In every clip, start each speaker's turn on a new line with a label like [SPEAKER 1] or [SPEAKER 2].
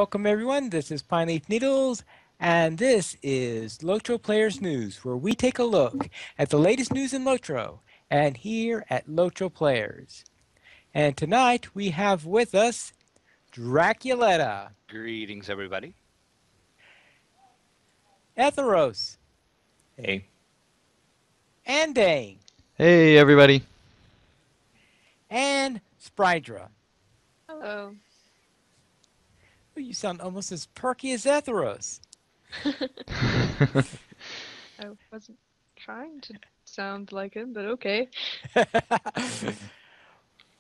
[SPEAKER 1] Welcome everyone, this is Pine Leaf Needles, and this is LOTRO Players News, where we take a look at the latest news in LOTRO, and here at LOTRO Players. And tonight we have with us Draculetta,
[SPEAKER 2] Greetings, everybody.
[SPEAKER 1] Etheros,
[SPEAKER 3] Hey.
[SPEAKER 1] and Dane,
[SPEAKER 4] Hey, everybody.
[SPEAKER 1] and Sprydra.
[SPEAKER 5] Hello.
[SPEAKER 1] Well, you sound almost as perky as Etheros.
[SPEAKER 5] I wasn't trying to sound like him, but okay.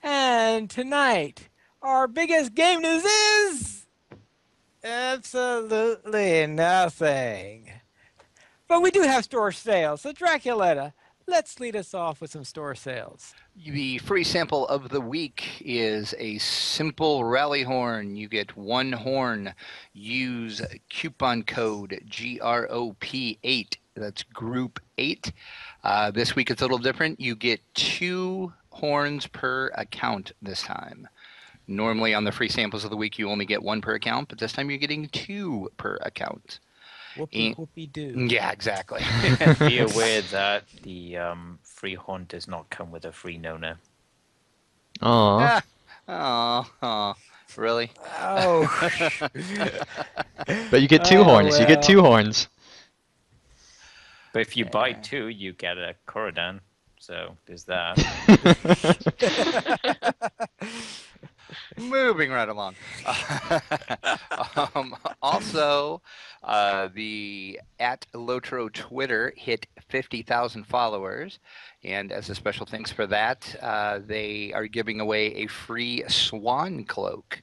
[SPEAKER 1] And tonight, our biggest game news is absolutely nothing. But we do have store sales, so Draculetta, let's lead us off with some store sales.
[SPEAKER 2] The free sample of the week is a simple rally horn. You get one horn. Use coupon code GROP8. That's group 8. This week it's a little different. You get 2 horns per account this time. Normally on the free samples of the week you only get 1 per account, but this time you're getting 2 per account.
[SPEAKER 1] Whoopie-whoopie-doo.
[SPEAKER 2] Yeah, exactly.
[SPEAKER 3] Be aware that the free horn does not come with a free Nona.
[SPEAKER 4] Aw.
[SPEAKER 2] Oh, really?
[SPEAKER 1] Oh.
[SPEAKER 4] But you get 2
[SPEAKER 1] Oh,
[SPEAKER 4] horns. You get 2
[SPEAKER 1] well.
[SPEAKER 4] horns.
[SPEAKER 3] But if you buy 2, you get a Corridan. So there's that.
[SPEAKER 2] Moving right along. Also, the at LOTRO Twitter hit 50,000 followers, and as a special thanks for that, they are giving away a free swan cloak.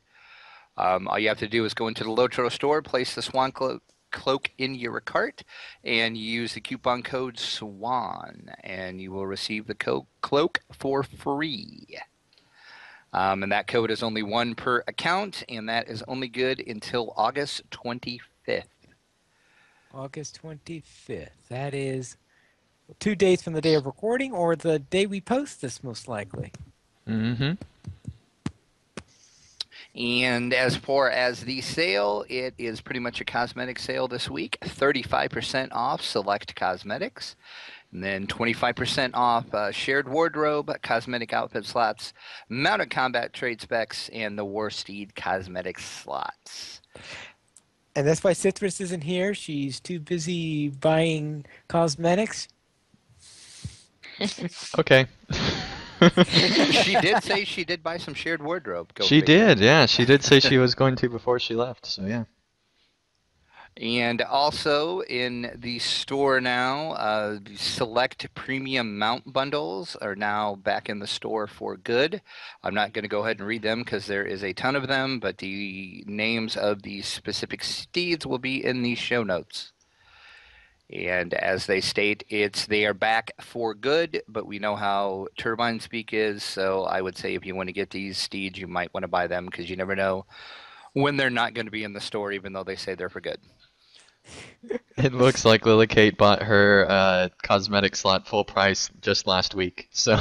[SPEAKER 2] All you have to do is go into the LOTRO store, place the swan cloak in your cart, and use the coupon code SWAN, and you will receive the cloak for free. And that code is only 1 per account, and that is only good until August 25th.
[SPEAKER 1] August 25th. That is 2 days from the day of recording, or the day we post this, most likely.
[SPEAKER 4] Mm-hmm.
[SPEAKER 2] And as far as the sale, it is pretty much a cosmetic sale this week. 35% off select cosmetics. And then 25% off shared wardrobe, cosmetic outfit slots, mounted combat trade specs, and the War Steed cosmetic slots.
[SPEAKER 1] And that's why Citrus isn't here. She's too busy buying cosmetics.
[SPEAKER 4] Okay.
[SPEAKER 2] She did say she did buy some shared wardrobe. Go
[SPEAKER 4] She
[SPEAKER 2] figure.
[SPEAKER 4] did, yeah. She did say she was going to before she left, so yeah.
[SPEAKER 2] And also in the store now, select premium mount bundles are now back in the store for good. I'm not going to go ahead and read them because there is a ton of them, but the names of the specific steeds will be in the show notes. And as they state, they are back for good, but we know how turbine speak is, so I would say if you want to get these steeds, you might want to buy them because you never know when they're not going to be in the store, even though they say they're for good.
[SPEAKER 4] It looks like Lily Kate bought her cosmetic slot full price just last week, so...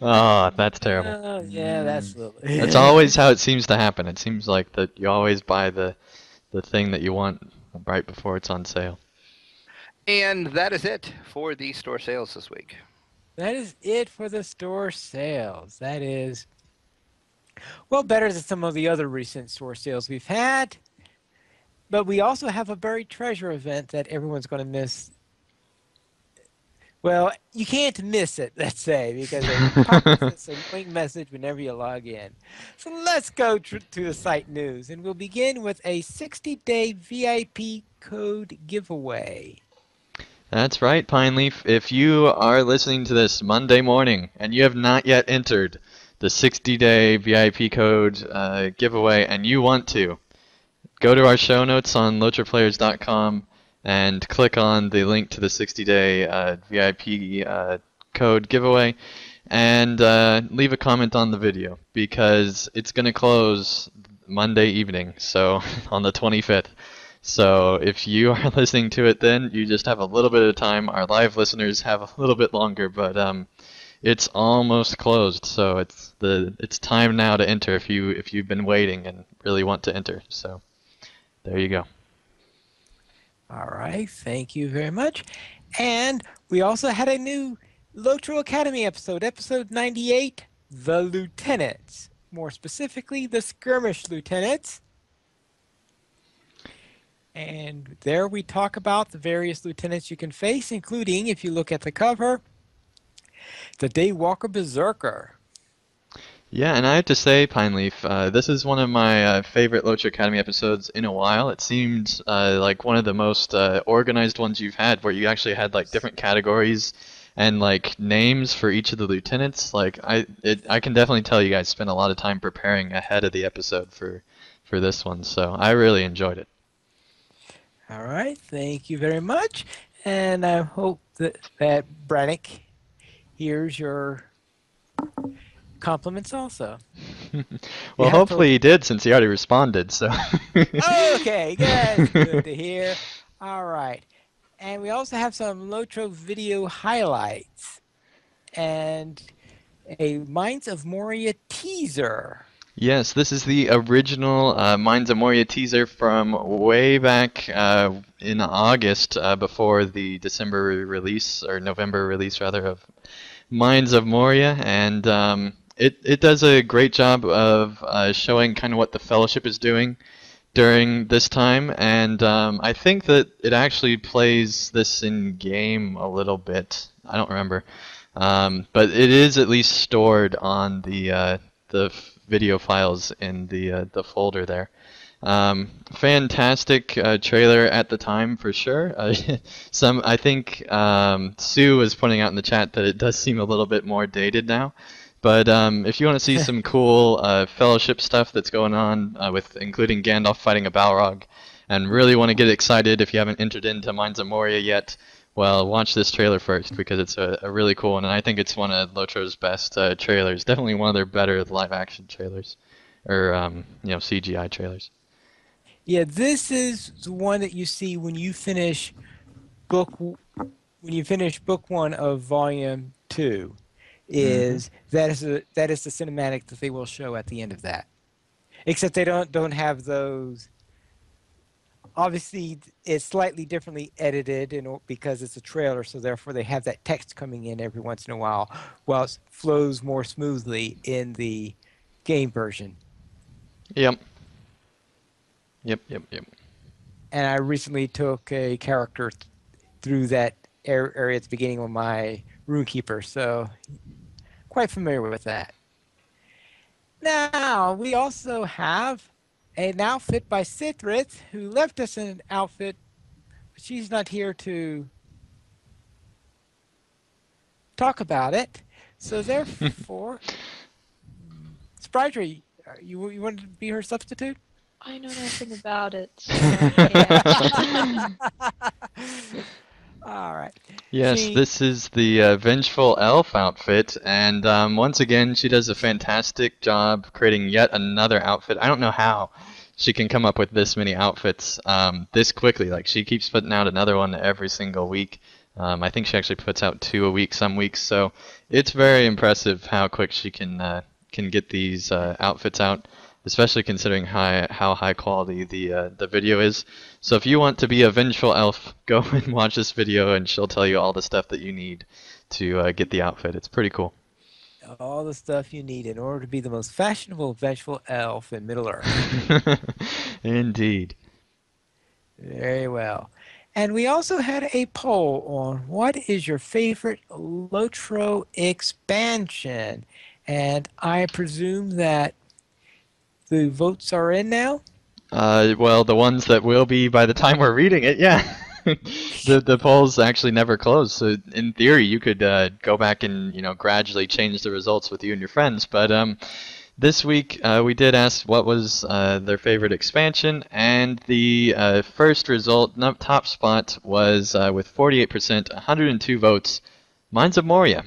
[SPEAKER 4] Oh, that's terrible.
[SPEAKER 1] Oh, yeah, that's lovely.
[SPEAKER 4] That's always how it seems to happen. It seems like that you always buy the thing that you want right before it's on sale.
[SPEAKER 2] And that is it for the store sales this week.
[SPEAKER 1] That is it for the store sales. That is, well, better than some of the other recent store sales we've had. But we also have a buried treasure event that everyone's going to miss. Well, you can't miss it, let's say, because it pops a link message whenever you log in. So let's go to the site news, and we'll begin with a 60-day VIP code giveaway.
[SPEAKER 4] That's right, Pineleaf. If you are listening to this Monday morning and you have not yet entered the 60-day VIP code giveaway and you want to, go to our show notes on LOTROplayers.com and click on the link to the 60-day VIP code giveaway and leave a comment on the video because it's going to close Monday evening, so on the 25th. So if you are listening to it then, you just have a little bit of time. Our live listeners have a little bit longer, but it's almost closed. So it's time now to enter if you've been waiting and really want to enter. So There you go.
[SPEAKER 1] All right, thank you very much. And we also had a new LOTRO Academy episode, episode 98, The Lieutenants. More specifically, the Skirmish Lieutenants. And there we talk about the various lieutenants you can face, including, if you look at the cover, the Daywalker Berserker.
[SPEAKER 4] Yeah, and I have to say, Pineleaf, this is one of my favorite Loach Academy episodes in a while. It seemed like one of the most organized ones you've had, where you actually had like different categories and like names for each of the lieutenants. Like I can definitely tell you guys spent a lot of time preparing ahead of the episode for this one, so I really enjoyed it.
[SPEAKER 1] All right, thank you very much. And I hope that Brannick hears your compliments also.
[SPEAKER 4] Well,
[SPEAKER 1] Yeah,
[SPEAKER 4] hopefully he did, since he already responded. So.
[SPEAKER 1] Okay, that's good to hear. All right. And we also have some LOTRO video highlights and a Minds of Moria teaser.
[SPEAKER 4] Yes, this is the original Minds of Moria teaser from way back in August, before the December release, or November release rather, of Minds of Moria, and it does a great job of showing kind of what the Fellowship is doing during this time, and I think that it actually plays this in game a little bit. I don't remember, but it is at least stored on the video files in the folder there. Fantastic trailer at the time for sure. I think Sue was pointing out in the chat that it does seem a little bit more dated now. But if you want to see some cool Fellowship stuff that's going on, with including Gandalf fighting a Balrog, and really want to get excited if you haven't entered into Minds of Moria yet, well, watch this trailer first, because it's a really cool one, and I think it's one of LOTRO's best trailers. Definitely one of their better live-action trailers, or CGI trailers.
[SPEAKER 1] Yeah, this is the one that you see when you finish book one of volume 2. That is the cinematic that they will show at the end of that. Except they don't have those. Obviously, it's slightly differently edited because it's a trailer, so therefore they have that text coming in every once in a while it flows more smoothly in the game version.
[SPEAKER 4] Yep.
[SPEAKER 1] And I recently took a character through that area at the beginning with my Runekeeper, so quite familiar with that. Now, we also have an outfit by Sithrith, who left us an outfit, but she's not here to talk about it. So therefore, Spridry, you want to be her substitute?
[SPEAKER 5] I know nothing about it, so I can't.
[SPEAKER 1] All right.
[SPEAKER 4] Yes, this is the Vengeful Elf outfit, and once again, she does a fantastic job creating yet another outfit. I don't know how she can come up with this many outfits this quickly. Like, she keeps putting out another one every single week. I think she actually puts out 2 a week some weeks, so it's very impressive how quick she can get these outfits out, especially considering how high quality the video is. So if you want to be a Vengeful Elf, go and watch this video, and she'll tell you all the stuff that you need to get the outfit. It's pretty cool.
[SPEAKER 1] All the stuff you need in order to be the most fashionable Vengeful Elf in Middle-earth.
[SPEAKER 4] Indeed.
[SPEAKER 1] Very well. And we also had a poll on what is your favorite LOTRO expansion. And I presume that the votes are in now?
[SPEAKER 4] Well, the ones that will be by the time we're reading it, yeah. The polls actually never close, so in theory you could go back and gradually change the results with you and your friends. But this week we did ask what was their favorite expansion, and the first result, top spot, was with 48%, 102 votes, Minds of Moria.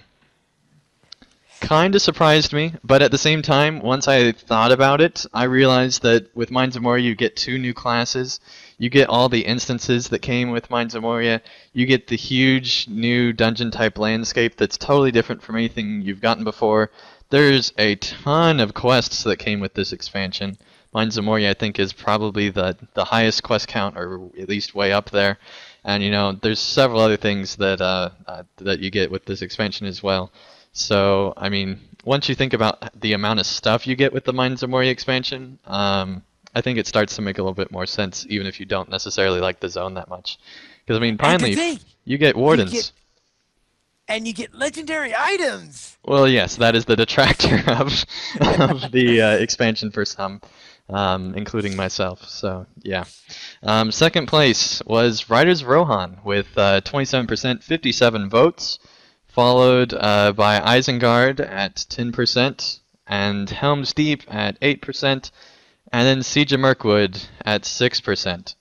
[SPEAKER 4] Kind of surprised me, but at the same time, once I thought about it, I realized that with Minds of Moria you get 2 new classes, you get all the instances that came with Minds of Moria, you get the huge new dungeon type landscape that's totally different from anything you've gotten before. There's a ton of quests that came with this expansion, Mines of Moria, I think, is probably the highest quest count, or at least way up there. And there's several other things that you get with this expansion as well. So, I mean, once you think about the amount of stuff you get with the Mines of Moria expansion, I think it starts to make a little bit more sense, even if you don't necessarily like the zone that much. Because I mean,
[SPEAKER 1] And
[SPEAKER 4] Pine Leaf,
[SPEAKER 1] today,
[SPEAKER 4] you get wardens.
[SPEAKER 1] you get legendary items.
[SPEAKER 4] Well, yes, that is the detractor of the expansion for some, including myself. So, yeah. Second place was Riders Rohan with 27%, 57 votes, followed by Isengard at 10%, and Helm's Deep at 8%, and then Siege of Mirkwood at 6%.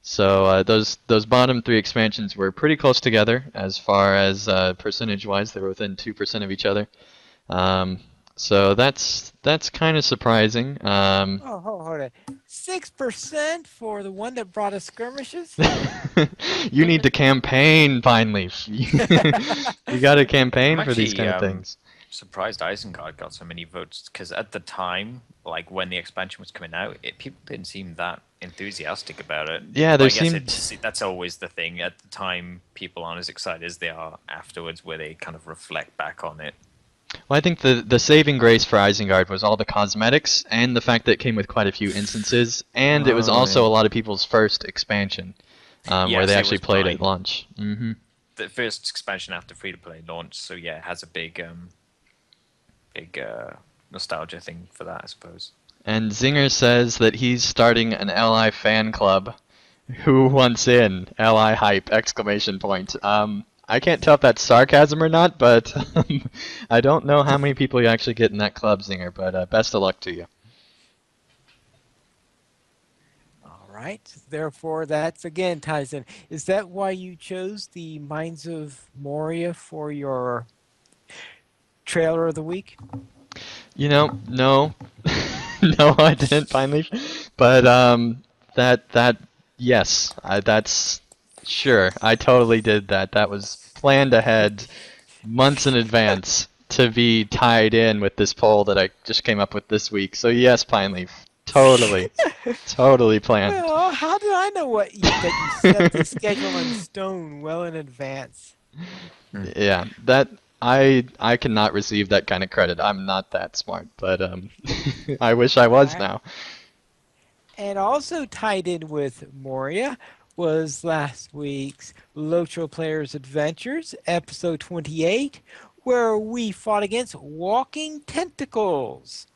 [SPEAKER 4] So those bottom three expansions were pretty close together as far as percentage-wise. They were within 2% of each other. So that's kind of surprising.
[SPEAKER 1] Oh, hold on. 6% for the one that brought us skirmishes?
[SPEAKER 4] You need to campaign, Pineleaf. You got to
[SPEAKER 3] I'm
[SPEAKER 4] campaign for these
[SPEAKER 3] actually
[SPEAKER 4] kind of things.
[SPEAKER 3] surprised Isengard got so many votes because at the time, like when the expansion was coming out, people didn't seem that enthusiastic about it.
[SPEAKER 4] Yeah,
[SPEAKER 3] But
[SPEAKER 4] there
[SPEAKER 3] I guess
[SPEAKER 4] seemed.
[SPEAKER 3] that's always the thing. At the time, people aren't as excited as they are afterwards, where they kind of reflect back on it.
[SPEAKER 4] Well, I think the saving grace for Isengard was all the cosmetics and the fact that it came with quite a few instances, and it was
[SPEAKER 3] Oh,
[SPEAKER 4] also
[SPEAKER 3] yeah.
[SPEAKER 4] a lot of people's first expansion, where
[SPEAKER 3] Yes,
[SPEAKER 4] they
[SPEAKER 3] it
[SPEAKER 4] actually
[SPEAKER 3] was
[SPEAKER 4] played
[SPEAKER 3] my
[SPEAKER 4] at launch.
[SPEAKER 3] the first expansion after free to play launch. So yeah, it has a big nostalgia thing for that, I suppose.
[SPEAKER 4] And Zinger says that he's starting an LI fan club. Who wants in? LI hype! Exclamation point. I can't tell if that's sarcasm or not, but I don't know how many people you actually get in that club, Zinger. But best of luck to you.
[SPEAKER 1] All right. Therefore, that's again ties in. Is that why you chose the Mines of Moria for your trailer of the week?
[SPEAKER 4] No, no, I didn't finally. But that yes, that's sure. I totally did that. That was planned ahead, months in advance, to be tied in with this poll that I just came up with this week. So yes, Pineleaf, totally, totally planned.
[SPEAKER 1] Well, how did I know that you set the schedule in stone well in advance?
[SPEAKER 4] Yeah, that I cannot receive that kind of credit. I'm not that smart, but I wish I was
[SPEAKER 1] Alright.
[SPEAKER 4] now.
[SPEAKER 1] And also tied in with Moria was last week's LOTRO Players Adventures, episode 28, where we fought against walking tentacles.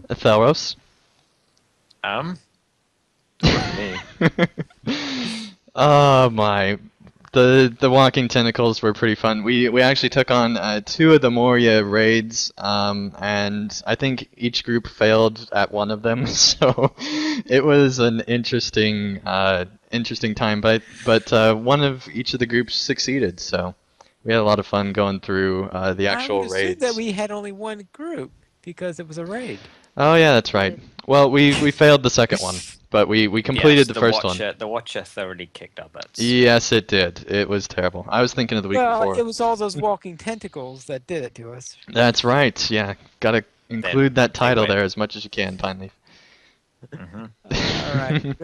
[SPEAKER 4] Theros.
[SPEAKER 3] Me.
[SPEAKER 4] Oh my. The walking tentacles were pretty fun. We actually took on two of the Moria raids, and I think each group failed at one of them. So it was an interesting time. But one of each of the groups succeeded. So we had a lot of fun going through the
[SPEAKER 1] I
[SPEAKER 4] actual
[SPEAKER 1] would assume
[SPEAKER 4] raids.
[SPEAKER 1] that we had only one group because it was a raid.
[SPEAKER 4] Oh yeah, that's right. Well, we failed the second one, but we completed
[SPEAKER 3] Yes,
[SPEAKER 4] the first one.
[SPEAKER 3] The Watcher thoroughly kicked our butts.
[SPEAKER 4] Yes, it did. It was terrible. I was thinking of the week
[SPEAKER 1] Well,
[SPEAKER 4] before.
[SPEAKER 1] it was all those walking tentacles that did it to us.
[SPEAKER 4] That's right. Yeah, gotta include that
[SPEAKER 3] they
[SPEAKER 4] title
[SPEAKER 3] win.
[SPEAKER 4] there as much as you can, Pineleaf.
[SPEAKER 1] All right.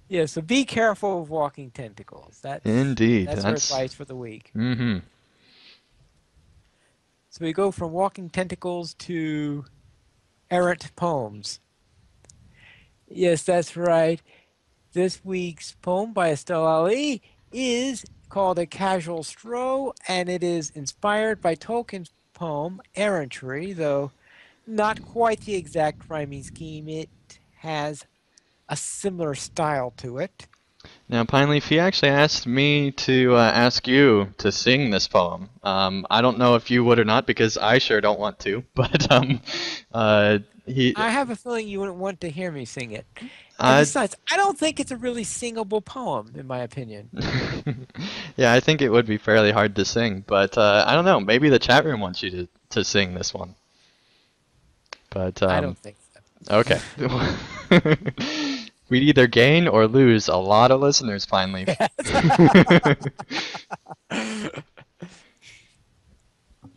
[SPEAKER 1] Yeah, so be careful of walking tentacles.
[SPEAKER 4] Indeed.
[SPEAKER 1] That's our advice for the week.
[SPEAKER 4] Mm-hmm.
[SPEAKER 1] So we go from walking tentacles to errant poems. Yes, that's right. This week's poem by Estelle Ali is called A Casual Stroll, and it is inspired by Tolkien's poem Errantry, though not quite the exact rhyming scheme. It has a similar style to it.
[SPEAKER 4] Now, Pineleaf, he actually asked me to ask you to sing this poem. I don't know if you would or not because I sure don't want to. But he.
[SPEAKER 1] I have a feeling you wouldn't want to hear me sing it. And
[SPEAKER 4] I
[SPEAKER 1] besides, I don't think it's a really singable poem, in my opinion.
[SPEAKER 4] Yeah, I think it would be fairly hard to sing, but I don't know. Maybe the chat room wants you to sing this one. But
[SPEAKER 1] I don't think so.
[SPEAKER 4] okay. We'd either gain or lose a lot of listeners, finally.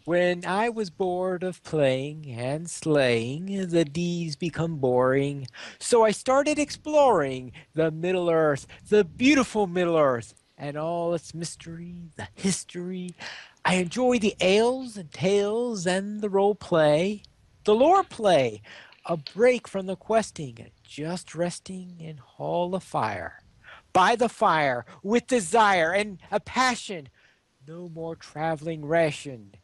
[SPEAKER 1] When I was bored of playing and slaying, the deeds become boring. So I started exploring the Middle Earth, the beautiful Middle Earth, and all its mystery, the history. I enjoy the ales and tales and the role play, the lore play, a break from the questing, just resting in Hall of Fire. By the fire, with desire and a passion, no more traveling rationed.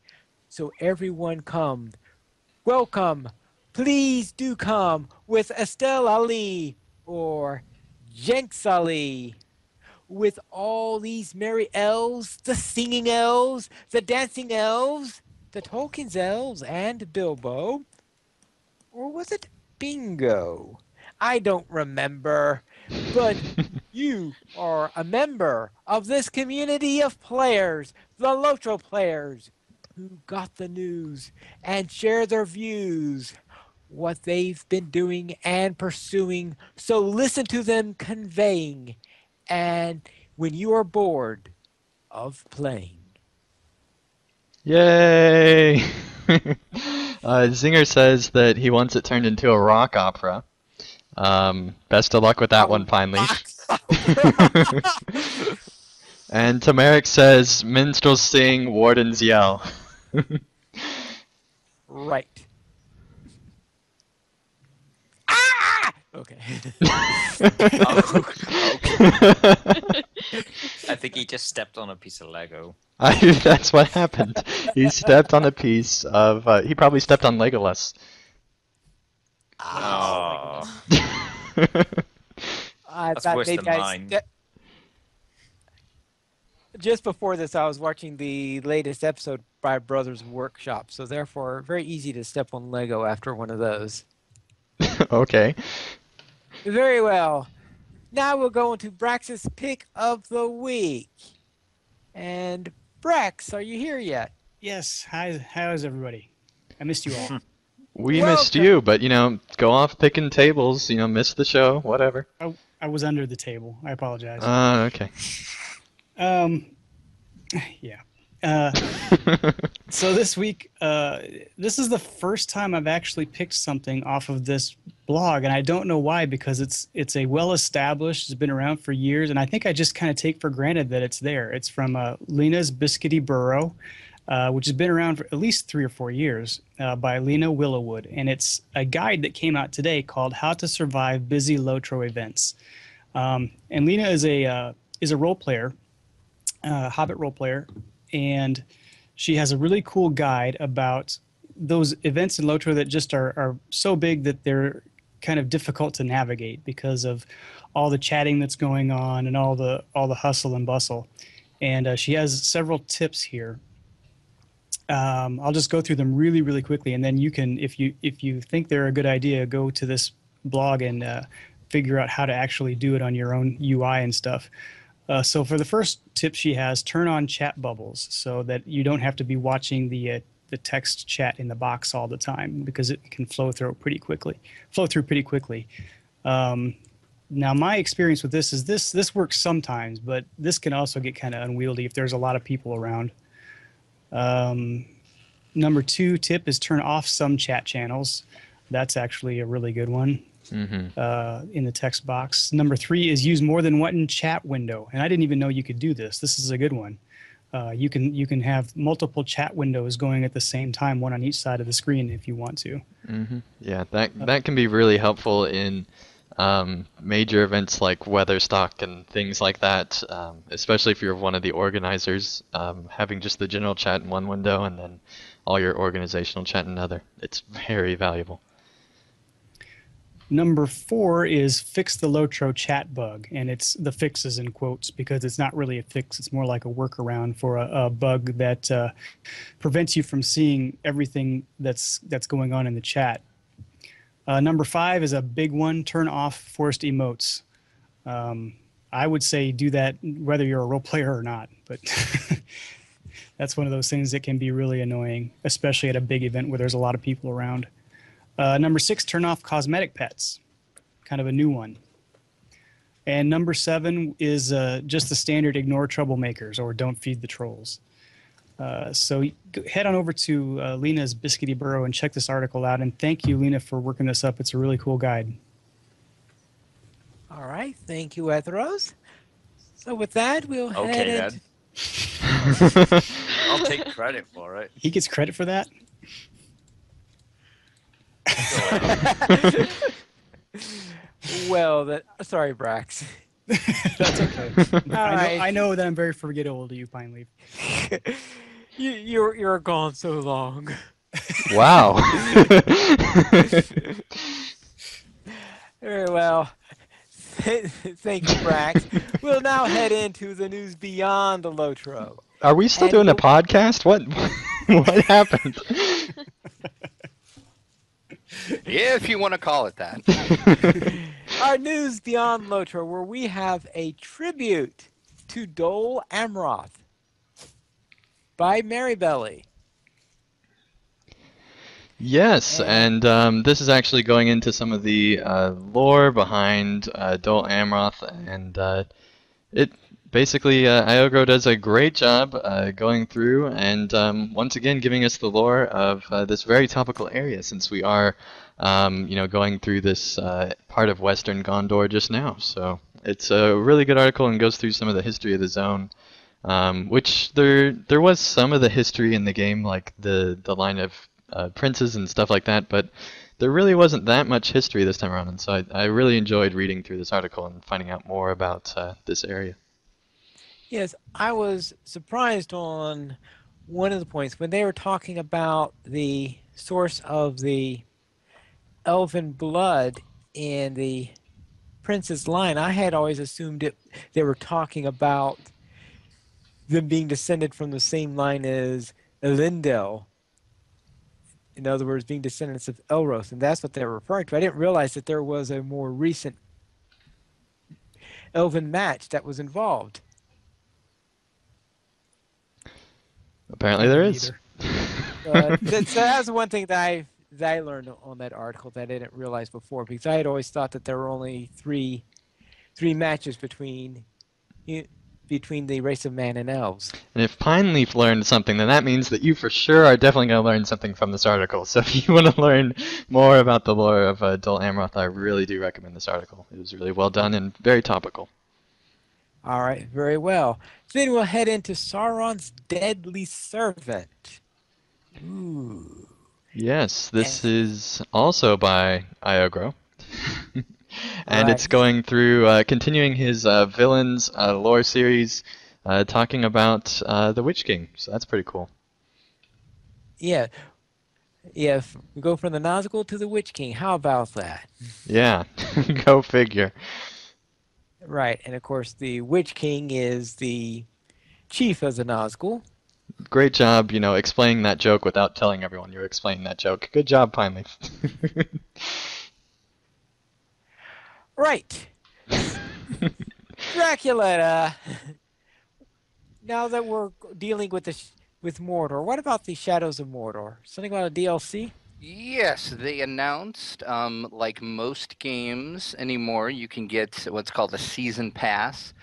[SPEAKER 1] So everyone come, welcome, please do come with Estelle Ali or Jenks Ali. With all these merry elves, the singing elves, the dancing elves, the Tolkien's elves, and Bilbo. Or was it Bingo? I don't remember. But you are a member of this community of players, the LOTRO players, who got the news and share their views, what they've been doing and pursuing. So listen to them conveying. And when you are bored of playing,
[SPEAKER 4] Yay! Zinger says that he wants it turned into a rock opera. Best of luck with that one, Pine Leaf. And Tamaric says, minstrels sing, wardens yell.
[SPEAKER 1] Right. Ah! Okay.
[SPEAKER 3] I think he just stepped on a piece of Lego.
[SPEAKER 4] That's what happened. He stepped on a piece of. He probably stepped on Legolas.
[SPEAKER 3] Oh,
[SPEAKER 1] I
[SPEAKER 3] that's
[SPEAKER 1] thought
[SPEAKER 3] worse
[SPEAKER 1] maybe
[SPEAKER 3] than mine.
[SPEAKER 1] Just before this, I was watching the latest episode by Brothers Workshop, so therefore, very easy to step on Lego after one of those.
[SPEAKER 4] Okay.
[SPEAKER 1] Very well. Now we'll go into Brax's pick of the week. And Brax, are you here yet?
[SPEAKER 6] Yes. Hi. How's everybody? I missed you all.
[SPEAKER 4] We missed
[SPEAKER 1] Welcome.
[SPEAKER 4] you, but go off picking tables. Miss the show, whatever.
[SPEAKER 6] I was under the table. I apologize.
[SPEAKER 4] Okay.
[SPEAKER 6] Yeah. So this week, this is the first time I've actually picked something off of this blog, and I don't know why, because it's a well-established, it's been around for years, and I think I just kind of take for granted that it's there. It's from Lena's Biscuity Burrow, which has been around for at least 3 or 4 years, by Lena Willowwood, and it's a guide that came out today called How to Survive Busy LOTRO Events. And Lena is a role player, Hobbit role player, and she has a really cool guide about those events in LOTRO that just are so big that they're kind of difficult to navigate because of all the chatting that's going on and all the hustle and bustle. And she has several tips here. I'll just go through them really, really quickly, and then you can, if you think they're a good idea, go to this blog and figure out how to actually do it on your own UI and stuff. So for the first tip she has, turn on chat bubbles so that you don't have to be watching the text chat in the box all the time, because it can flow through pretty quickly. Now my experience with this is this works sometimes, but this can also get kind of unwieldy if there's a lot of people around. Number 2 tip is turn off some chat channels. That's actually a really good one. In the text box. Number 3 is use more than one chat window, and I didn't even know you could do this. This is a good one. You can have multiple chat windows going at the same time, one on each side of the screen if you want to.
[SPEAKER 4] Yeah, that can be really helpful in major events like Weatherstock and things like that, especially if you're one of the organizers, having just the general chat in one window and then all your organizational chat in another. It's very valuable.
[SPEAKER 6] Number 4 is fix the LOTRO chat bug, and it's the fix is in quotes because it's not really a fix. It's more like a workaround for a bug that prevents you from seeing everything that's going on in the chat. Number 5 is a big one. Turn off forced emotes. I would say do that whether you're a role player or not, but that's one of those things that can be really annoying, especially at a big event where there's a lot of people around. Number 6, turn off cosmetic pets. Kind of a new one. And number 7 is just the standard ignore troublemakers or don't feed the trolls. So head on over to Lena's Biscuity Burrow and check this article out. And thank you, Lena, for working this up. It's a really cool guide.
[SPEAKER 1] All right, thank you, Ethros. So with that, we'll head
[SPEAKER 3] Okay,
[SPEAKER 1] into.
[SPEAKER 3] then. I'll take credit for it.
[SPEAKER 6] He gets credit for that?
[SPEAKER 1] Well, sorry, Brax.
[SPEAKER 6] That's okay. I know that I'm very forgettable to you, Pine Leaf.
[SPEAKER 1] You're gone so long.
[SPEAKER 4] Wow.
[SPEAKER 1] Very well. Thank you, Brax. We'll now head into the news beyond the LOTRO.
[SPEAKER 4] Are we still
[SPEAKER 1] And
[SPEAKER 4] doing a
[SPEAKER 1] you'll-
[SPEAKER 4] podcast? What what happened?
[SPEAKER 2] Yeah, if you want to call it that.
[SPEAKER 1] Our news beyond LOTRO, where we have a tribute to Dole Amroth by Marybelly.
[SPEAKER 4] Yes, and this is actually going into some of the lore behind Dol Amroth, and it basically Iogro does a great job going through and once again giving us the lore of this very topical area, since we are going through this part of Western Gondor just now. So it's a really good article and goes through some of the history of the zone. Which there was some of the history in the game, like the line of princes and stuff like that, but there really wasn't that much history this time around, and so I really enjoyed reading through this article and finding out more about this area.
[SPEAKER 1] Yes, I was surprised on one of the points when they were talking about the source of the elven blood in the prince's line. I had always assumed they were talking about them being descended from the same line as Elendil. In other words, being descendants of Elros, and that's what they were referring to. I didn't realize that there was a more recent elven match that was involved.
[SPEAKER 4] Apparently there is.
[SPEAKER 1] So that's one thing that I learned on that article that I didn't realize before, because I had always thought that there were only three matches between the race of man and elves.
[SPEAKER 4] And if Pine Leaf learned something, then that means that you for sure are definitely going to learn something from this article. So if you want to learn more about the lore of Dol Amroth, I really do recommend this article. It was really well done and very topical.
[SPEAKER 1] All right, very well. So then we'll head into Sauron's deadly servant. Ooh.
[SPEAKER 4] Yes, this is also by Iogro. And
[SPEAKER 1] Right.
[SPEAKER 4] it's going through, continuing his villains lore series, talking about the Witch King. So that's pretty cool.
[SPEAKER 1] Yeah. Yeah, we go from the Nazgul to the Witch King. How about that?
[SPEAKER 4] Yeah, go figure.
[SPEAKER 1] Right, and of course the Witch King is the chief of the Nazgul.
[SPEAKER 4] Great job, explaining that joke without telling everyone you're explaining that joke. Good job, Pine Leaf.
[SPEAKER 1] Right. Dracula. Now that we're dealing with with Mordor, what about the Shadows of Mordor? Something about a DLC?
[SPEAKER 2] Yes, they announced, like most games anymore, you can get what's called a season pass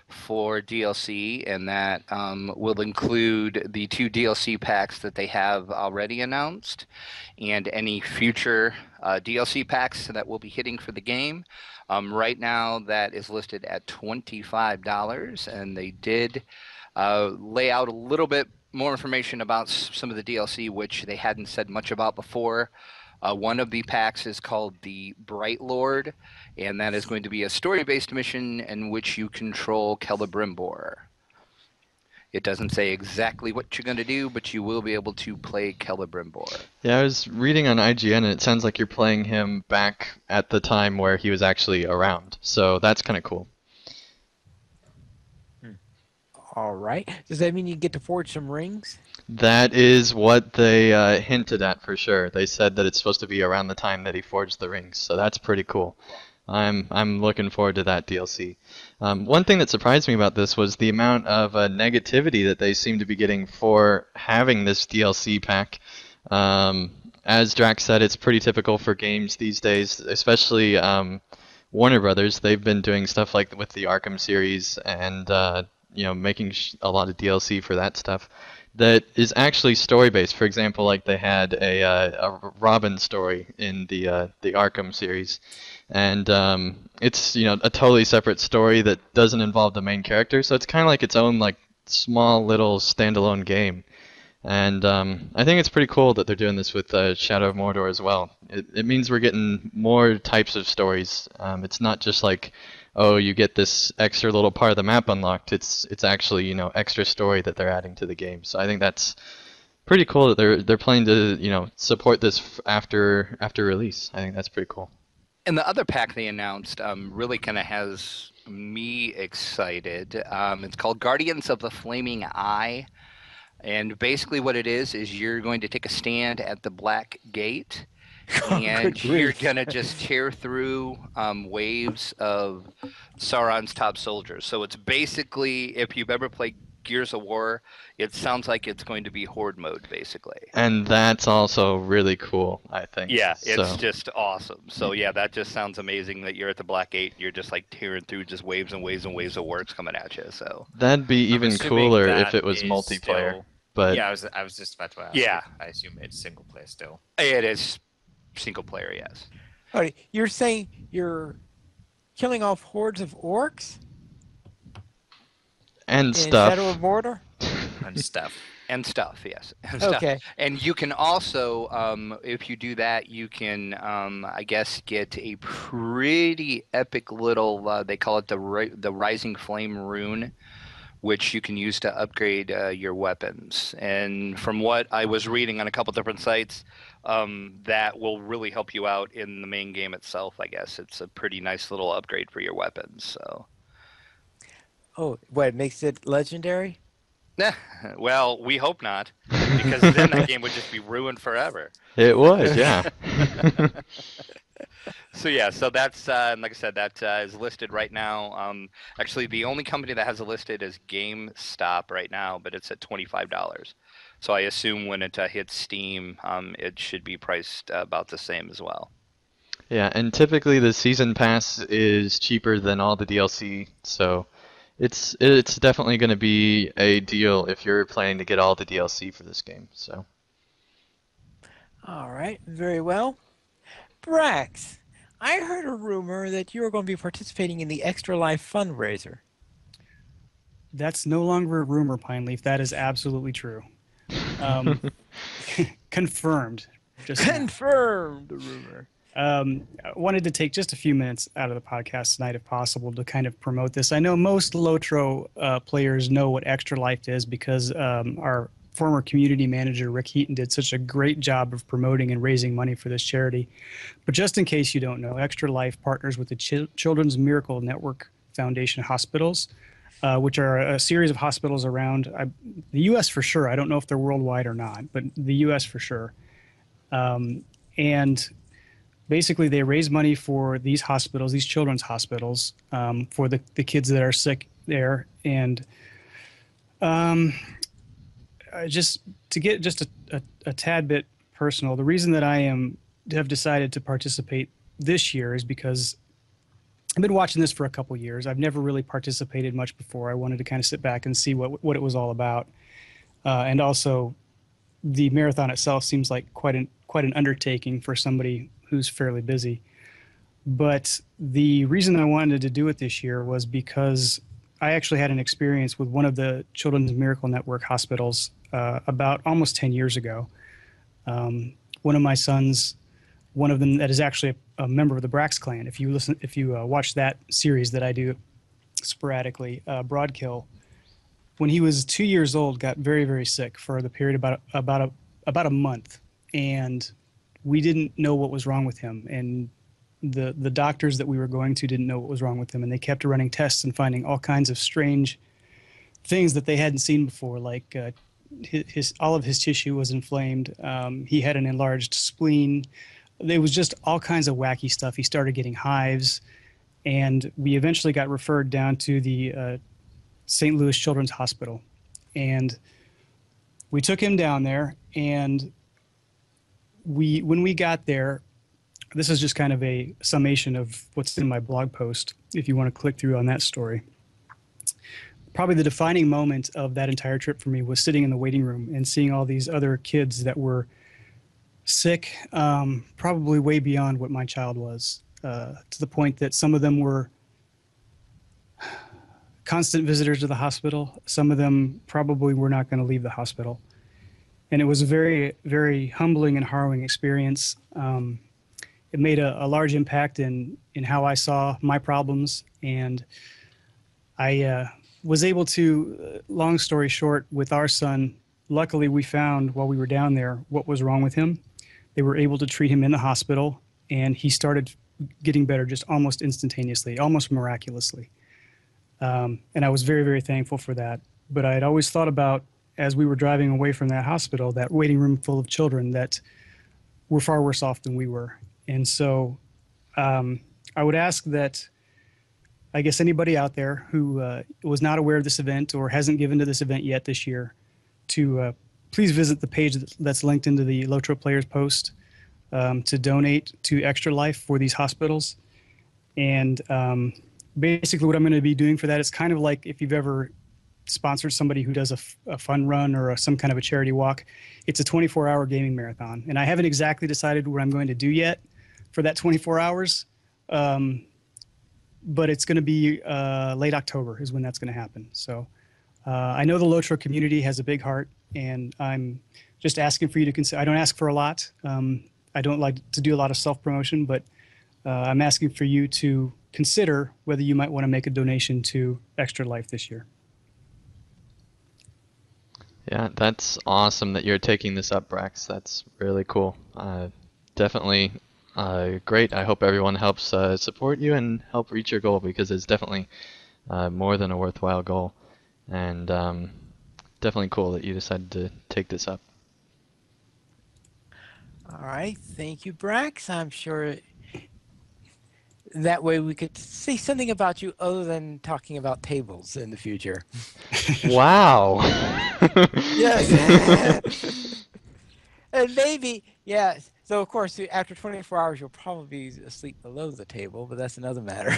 [SPEAKER 2] for DLC, and that will include the 2 DLC packs that they have already announced, and any future DLC packs that will be hitting for the game. Right now, that is listed at $25, and they did lay out a little bit more information about some of the DLC, which they hadn't said much about before. One of the packs is called the Bright Lord, and that is going to be a story-based mission in which you control Celebrimbor. It doesn't say exactly what you're going to do, but you will be able to play Celebrimbor.
[SPEAKER 4] Yeah, I was reading on IGN, and it sounds like you're playing him back at the time where he was actually around. So that's kind of cool.
[SPEAKER 1] All right. Does that mean you get to forge some rings?
[SPEAKER 4] That is what they hinted at for sure. They said that it's supposed to be around the time that he forged the rings, so that's pretty cool. I'm looking forward to that DLC. One thing that surprised me about this was the amount of negativity that they seem to be getting for having this DLC pack. As Drax said, it's pretty typical for games these days, especially Warner Brothers. They've been doing stuff like with the Arkham series and making a lot of DLC for that stuff. that is actually story based. For example, like they had a Robin story in the Arkham series, and it's a totally separate story that doesn't involve the main character. So it's kind of like its own like small little standalone game. And I think it's pretty cool that they're doing this with Shadow of Mordor as well. It means we're getting more types of stories. It's not just like, oh, you get this extra little part of the map unlocked. It's actually extra story that they're adding to the game. So I think that's pretty cool that they're planning to support this after release. I think that's pretty cool.
[SPEAKER 2] And the other pack they announced really kind of has me excited. It's called Guardians of the Flaming Eye. And basically what it is you're going to take a stand at the Black Gate, and
[SPEAKER 1] Good
[SPEAKER 2] you're
[SPEAKER 1] grief.
[SPEAKER 2] going to just tear through waves of Sauron's top soldiers. So it's basically, if you've ever played Gears of War, it sounds like it's going to be Horde mode, basically.
[SPEAKER 4] And that's also really cool, I think.
[SPEAKER 2] Yeah, it's
[SPEAKER 4] So,
[SPEAKER 2] just awesome. So yeah, that just sounds amazing that you're at the Black Gate and you're just like tearing through just waves and waves and waves of works coming at you. So
[SPEAKER 4] that'd be
[SPEAKER 3] I'm
[SPEAKER 4] even
[SPEAKER 3] assuming
[SPEAKER 4] cooler
[SPEAKER 3] that
[SPEAKER 4] if it was
[SPEAKER 3] is
[SPEAKER 4] multiplayer.
[SPEAKER 3] still-
[SPEAKER 4] But
[SPEAKER 3] yeah, I was just about to ask.
[SPEAKER 2] Yeah.
[SPEAKER 3] I assume it's single player still.
[SPEAKER 2] it is single player, yes.
[SPEAKER 1] All right, you're saying you're killing off hordes of orcs
[SPEAKER 4] and
[SPEAKER 1] in
[SPEAKER 4] stuff.
[SPEAKER 1] Shadow of Mordor?
[SPEAKER 3] And stuff.
[SPEAKER 2] And stuff, yes. And stuff.
[SPEAKER 1] Okay.
[SPEAKER 2] And you can also, if you do that, you can, I guess, get a pretty epic little. They call it the Rising Flame rune, which you can use to upgrade your weapons. And from what I was reading on a couple different sites, that will really help you out in the main game itself. I guess it's a pretty nice little upgrade for your weapons. So.
[SPEAKER 1] Oh, what makes it legendary?
[SPEAKER 2] Well, we hope not, because then that game would just be ruined forever.
[SPEAKER 4] It would, yeah.
[SPEAKER 2] So yeah, so that's like I said, that is listed right now. Actually, the only company that has it listed is GameStop right now, but it's at $25. So I assume when it hits Steam, it should be priced about the same as well.
[SPEAKER 4] Yeah, and typically the season pass is cheaper than all the DLC, so it's definitely going to be a deal if you're planning to get all the DLC for this game. So
[SPEAKER 1] All right, very well. Brax, I heard a rumor that you are going to be participating in the Extra Life fundraiser.
[SPEAKER 6] That's no longer a rumor, Pineleaf. That is absolutely true. Confirmed. Just
[SPEAKER 1] Confirmed the rumor.
[SPEAKER 6] I wanted to take just a few minutes out of the podcast tonight, if possible, to kind of promote this. I know most LOTRO players know what Extra Life is because our former community manager, Rick Heaton, did such a great job of promoting and raising money for this charity. But just in case you don't know, Extra Life partners with the Children's Miracle Network Foundation hospitals, which are a series of hospitals around the U.S. for sure. I don't know if they're worldwide or not, but the U.S. for sure. And basically, they raise money for these hospitals, these children's hospitals, for the kids that are sick there. And just to get just a tad bit personal, the reason that I have decided to participate this year is because I've been watching this for a couple years. I've never really participated much before. I wanted to kind of sit back and see what it was all about. And also, the marathon itself seems like quite an undertaking for somebody who's fairly busy. But the reason I wanted to do it this year was because I actually had an experience with one of the Children's Miracle Network hospitals about almost 10 years ago. One of my sons, one of them that is actually a member of the Brax clan. If you watch that series that I do sporadically, Broadkill, when he was 2 years old, got very, very sick for the period about a month, and we didn't know what was wrong with him, and the doctors that we were going to didn't know what was wrong with him, and they kept running tests and finding all kinds of strange things that they hadn't seen before, like all of his tissue was inflamed. He had an enlarged spleen. There was just all kinds of wacky stuff. He started getting hives, and we eventually got referred down to the St. Louis Children's Hospital, and we took him down there. And when we got there, this is just kind of a summation of what's in my blog post, if you want to click through on that story. probably the defining moment of that entire trip for me was sitting in the waiting room and seeing all these other kids that were sick, probably way beyond what my child was, to the point that some of them were constant visitors to the hospital. Some of them probably were not going to leave the hospital. And it was a very, very humbling and harrowing experience. It made a large impact in how I saw my problems. And I was able to, long story short, with our son, luckily we found while we were down there what was wrong with him. They were able to treat him in the hospital, and he started getting better just almost instantaneously, almost miraculously. And I was very, very thankful for that. But I had always thought about, as we were driving away from that hospital, that waiting room full of children that were far worse off than we were. And so I would ask that, I guess, anybody out there who was not aware of this event or hasn't given to this event yet this year to please visit the page that's linked into the LOTRO Players post to donate to Extra Life for these hospitals. And basically what I'm going to be doing for that is kind of like if you've ever sponsored somebody who does a fun run or some kind of a charity walk. It's a 24-hour gaming marathon. And I haven't exactly decided what I'm going to do yet for that 24 hours. But it's going to be late October is when that's going to happen. So I know the LOTRO community has a big heart, and I'm just asking for you to consider. I don't ask for a lot. I don't like to do a lot of self-promotion, but I'm asking for you to consider whether you might want to make a donation to Extra Life this year.
[SPEAKER 4] Yeah, that's awesome that you're taking this up, Brax. That's really cool. Definitely great. I hope everyone helps support you and help reach your goal, because it's definitely more than a worthwhile goal. And definitely cool that you decided to take this up.
[SPEAKER 1] All right, thank you, Brax. I'm sure that way we could say something about you other than talking about tables in the future.
[SPEAKER 4] Wow.
[SPEAKER 1] Yes. And maybe, yes. So, of course, after 24 hours, you'll probably be asleep below the table, but that's another matter.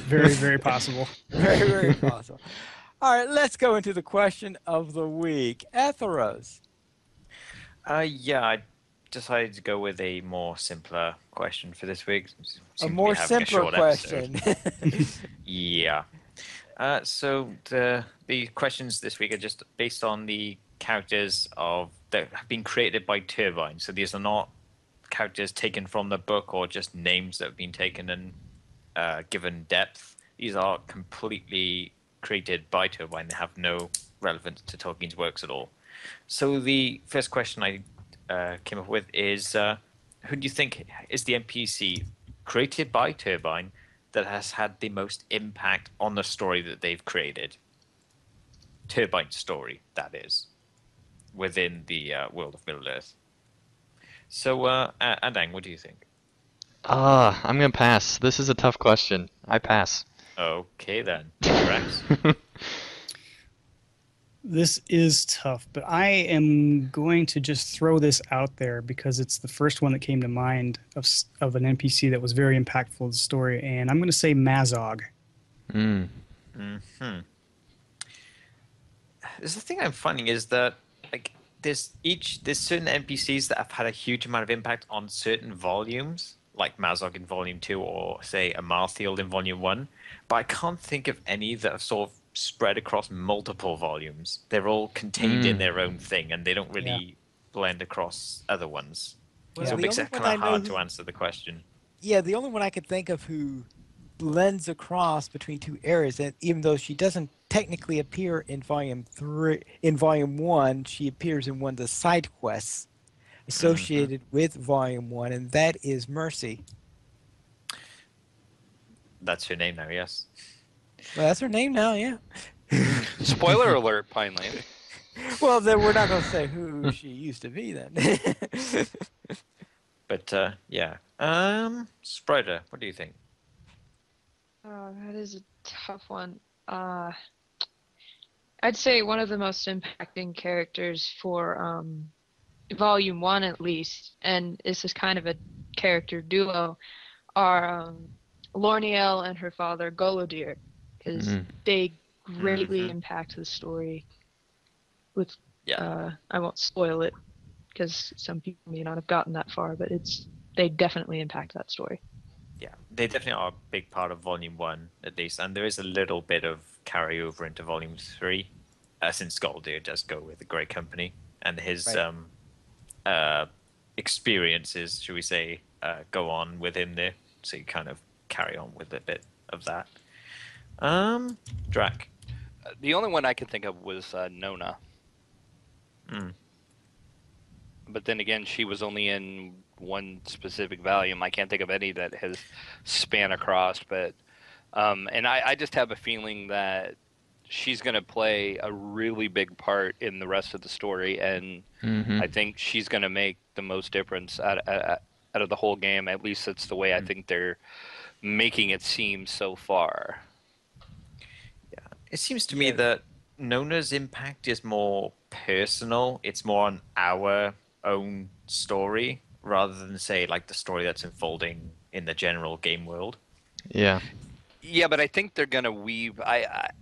[SPEAKER 6] Very, very possible.
[SPEAKER 1] Very, very possible. All right, let's go into the question of the week. Etheros.
[SPEAKER 3] Yeah, I decided to go with a more simpler question for this week.
[SPEAKER 1] A
[SPEAKER 3] Seem to
[SPEAKER 1] more
[SPEAKER 3] be having a
[SPEAKER 1] simpler
[SPEAKER 3] short episode.
[SPEAKER 1] question.
[SPEAKER 3] Yeah. So the questions this week are just based on the characters that have been created by Turbine. So these are not characters taken from the book or just names that have been taken and given depth. These are completely created by Turbine. They have no relevance to Tolkien's works at all. So the first question I came up with is, who do you think is the NPC created by Turbine that has had the most impact on the story that they've created? Turbine's story, that is, within the world of Middle-earth. So, Adang, what do you think?
[SPEAKER 4] I'm going to pass. This is a tough question. I pass.
[SPEAKER 3] Okay, then. Rex?
[SPEAKER 6] This is tough, but I am going to just throw this out there because it's the first one that came to mind of an NPC that was very impactful to the story, and I'm going to say Mazog.
[SPEAKER 4] Mm.
[SPEAKER 3] Mm-hmm. The thing I'm finding is that there's certain NPCs that have had a huge amount of impact on certain volumes, like Mazog in Volume 2 or say Amalthiel in Volume 1, but I can't think of any that have sort of spread across multiple volumes. They're all contained in their own thing, and they don't really blend across other ones.
[SPEAKER 1] Well,
[SPEAKER 3] So it
[SPEAKER 1] the
[SPEAKER 3] makes
[SPEAKER 1] only
[SPEAKER 3] it
[SPEAKER 1] one
[SPEAKER 3] kind
[SPEAKER 1] I
[SPEAKER 3] of
[SPEAKER 1] know
[SPEAKER 3] hard
[SPEAKER 1] who-
[SPEAKER 3] to answer the question.
[SPEAKER 1] Yeah, the only one I could think of who blends across between two areas, and even though she doesn't technically appear in volume 1, she appears in one of the side quests associated with volume 1, and that is Mercy.
[SPEAKER 3] That's her name now, yes.
[SPEAKER 1] Well, that's her name now, yeah.
[SPEAKER 2] Spoiler alert, Pine Lane.
[SPEAKER 1] Well, then we're not going to say who she used to be then.
[SPEAKER 3] But yeah. Sprider, what do you think?
[SPEAKER 5] Oh, that is a tough one. I'd say one of the most impacting characters for Volume 1 at least, and this is kind of a character duo, are Lorniel and her father Golodir, because they greatly impact the story. With I won't spoil it because some people may not have gotten that far, but they definitely impact that story.
[SPEAKER 3] Yeah, they definitely are a big part of Volume 1, at least, and there is a little bit of carryover into Volume 3, since Goldir does go with a great company, and his
[SPEAKER 1] Right.
[SPEAKER 3] Experiences, should we say, go on with him there, so you kind of carry on with a bit of that. Drac.
[SPEAKER 2] The only one I could think of was Nona. But then again, she was only in one specific volume. I can't think of any that has span across. But and I just have a feeling that she's going to play a really big part in the rest of the story, and I think she's going to make the most difference out of the whole game. At least that's the way I think they're making it seem so far.
[SPEAKER 3] Yeah, it seems to me that Nona's impact is more personal. It's more on our own story rather than, say, like the story that's unfolding in the general game world.
[SPEAKER 4] Yeah.
[SPEAKER 2] Yeah, but I think they're gonna weave. I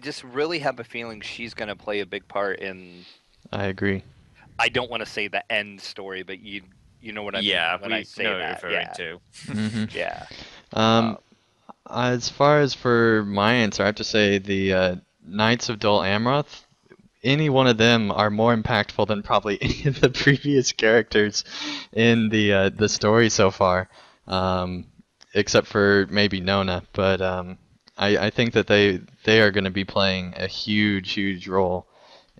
[SPEAKER 2] just really have a feeling she's gonna play a big part in.
[SPEAKER 4] I agree.
[SPEAKER 2] I don't want to say the end story, but you know what I mean when I say
[SPEAKER 3] know
[SPEAKER 2] that.
[SPEAKER 3] what you're referring
[SPEAKER 4] Mhm.
[SPEAKER 2] Yeah.
[SPEAKER 4] As far as for my answer, I have to say the Knights of Dol Amroth. Any one of them are more impactful than probably any of the previous characters in the story so far, except for maybe Nona. But I think that they are going to be playing a huge role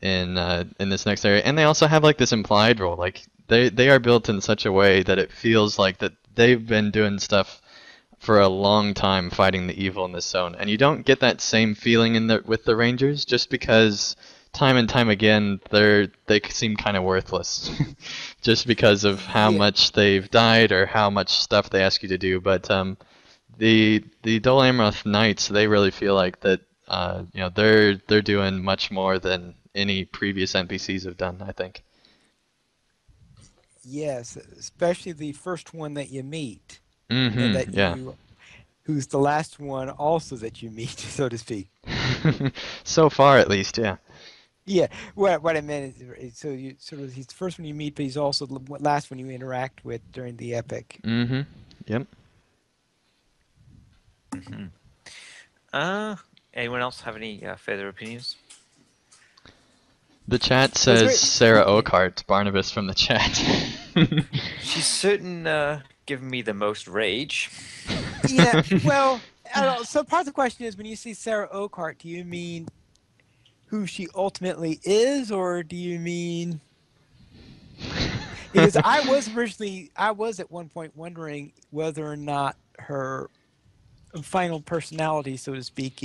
[SPEAKER 4] in this next area, and they also have like this implied role. Like they are built in such a way that it feels like that they've been doing stuff for a long time fighting the evil in this zone, and you don't get that same feeling with the Rangers just because time and time again they seem kind of worthless just because of how much they've died or how much stuff they ask you to do. But the Dol Amroth Knights, they really feel like that they're doing much more than any previous NPCs have done, I think.
[SPEAKER 1] Yes, especially the first one that you meet,
[SPEAKER 4] Yeah.
[SPEAKER 1] who's the last one also that you meet, so to speak.
[SPEAKER 4] So far, at least, yeah.
[SPEAKER 1] Yeah, what I meant is, so you sort of he's the first one you meet, but he's also the last one you interact with during the epic.
[SPEAKER 4] Yep.
[SPEAKER 3] Anyone else have any further opinions?
[SPEAKER 4] The chat says Sarah Oakart, Barnabas from the chat.
[SPEAKER 3] She's certain giving me the most rage.
[SPEAKER 1] Yeah, well, I don't know. So part of the question is, when you see Sarah Oakart, do you mean who she ultimately is, or do you mean? Because I was at one point wondering whether or not her final personality, so to speak,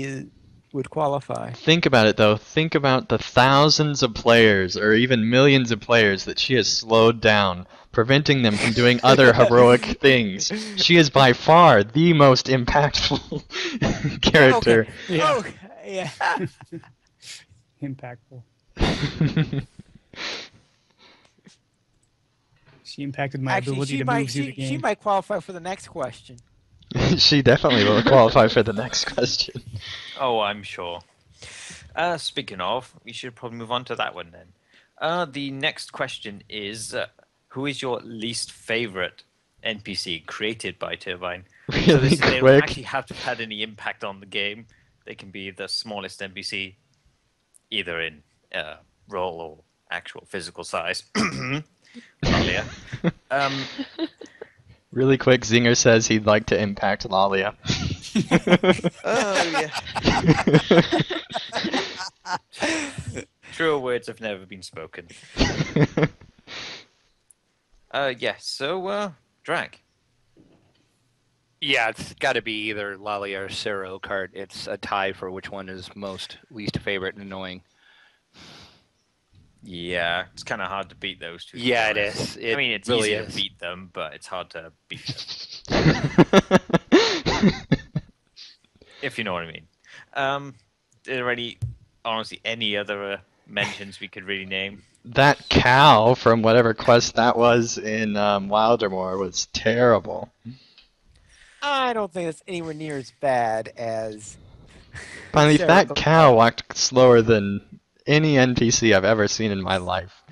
[SPEAKER 1] would qualify.
[SPEAKER 4] Think about it, though. Think about the thousands of players, or even millions of players, that she has slowed down, preventing them from doing other heroic things. She is by far the most impactful character.
[SPEAKER 1] Okay. Yeah. Oh, yeah.
[SPEAKER 6] Impactful. She impacted my ability to move through the game.
[SPEAKER 1] She might qualify for the next question.
[SPEAKER 4] She definitely will qualify for the next question.
[SPEAKER 3] Oh, I'm sure. Speaking of, we should probably move on to that one then. The next question is, who is your least favorite NPC created by Turbine?
[SPEAKER 4] Really
[SPEAKER 3] They don't
[SPEAKER 4] quick.
[SPEAKER 3] actually have to have had any impact on the game. They can be the smallest NPC, either in role or actual physical size. Lalia.
[SPEAKER 4] Really quick, Zinger says he'd like to impact Lalia.
[SPEAKER 3] Oh, yeah. Truer words have never been spoken. So, Drag.
[SPEAKER 2] Yeah, it's got to be either Lally or Sarah Oakart. It's a tie for which one is most least favorite and annoying.
[SPEAKER 3] Yeah, it's kind of hard to beat those two.
[SPEAKER 2] Yeah, it is.
[SPEAKER 3] I mean, it's
[SPEAKER 2] really
[SPEAKER 3] easy
[SPEAKER 2] is.
[SPEAKER 3] to beat them, but it's hard to beat them. If you know what I mean. Are there any other mentions we could really name?
[SPEAKER 4] That cow from whatever quest that was in Wildermore was terrible.
[SPEAKER 1] I don't think it's anywhere near as bad as
[SPEAKER 4] Finally,
[SPEAKER 1] Sarah
[SPEAKER 4] that cow walked slower than any NPC I've ever seen in my life.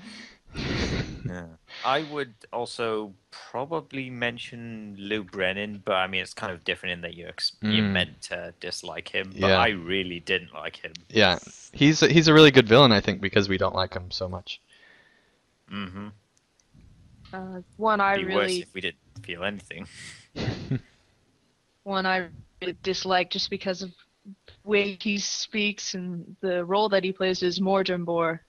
[SPEAKER 3] Yeah. I would also probably mention Lou Brennan, but I mean it's kind of different in that you're meant to dislike him. But
[SPEAKER 4] Yeah.
[SPEAKER 3] I really didn't like him.
[SPEAKER 4] Yeah, he's a really good villain, I think, because we don't like him so much.
[SPEAKER 3] Mm-hmm.
[SPEAKER 5] One I
[SPEAKER 3] It'd be worse
[SPEAKER 5] really,
[SPEAKER 3] if we didn't feel anything.
[SPEAKER 5] one I really dislike just because of the way he speaks and the role that he plays is Morgenbor,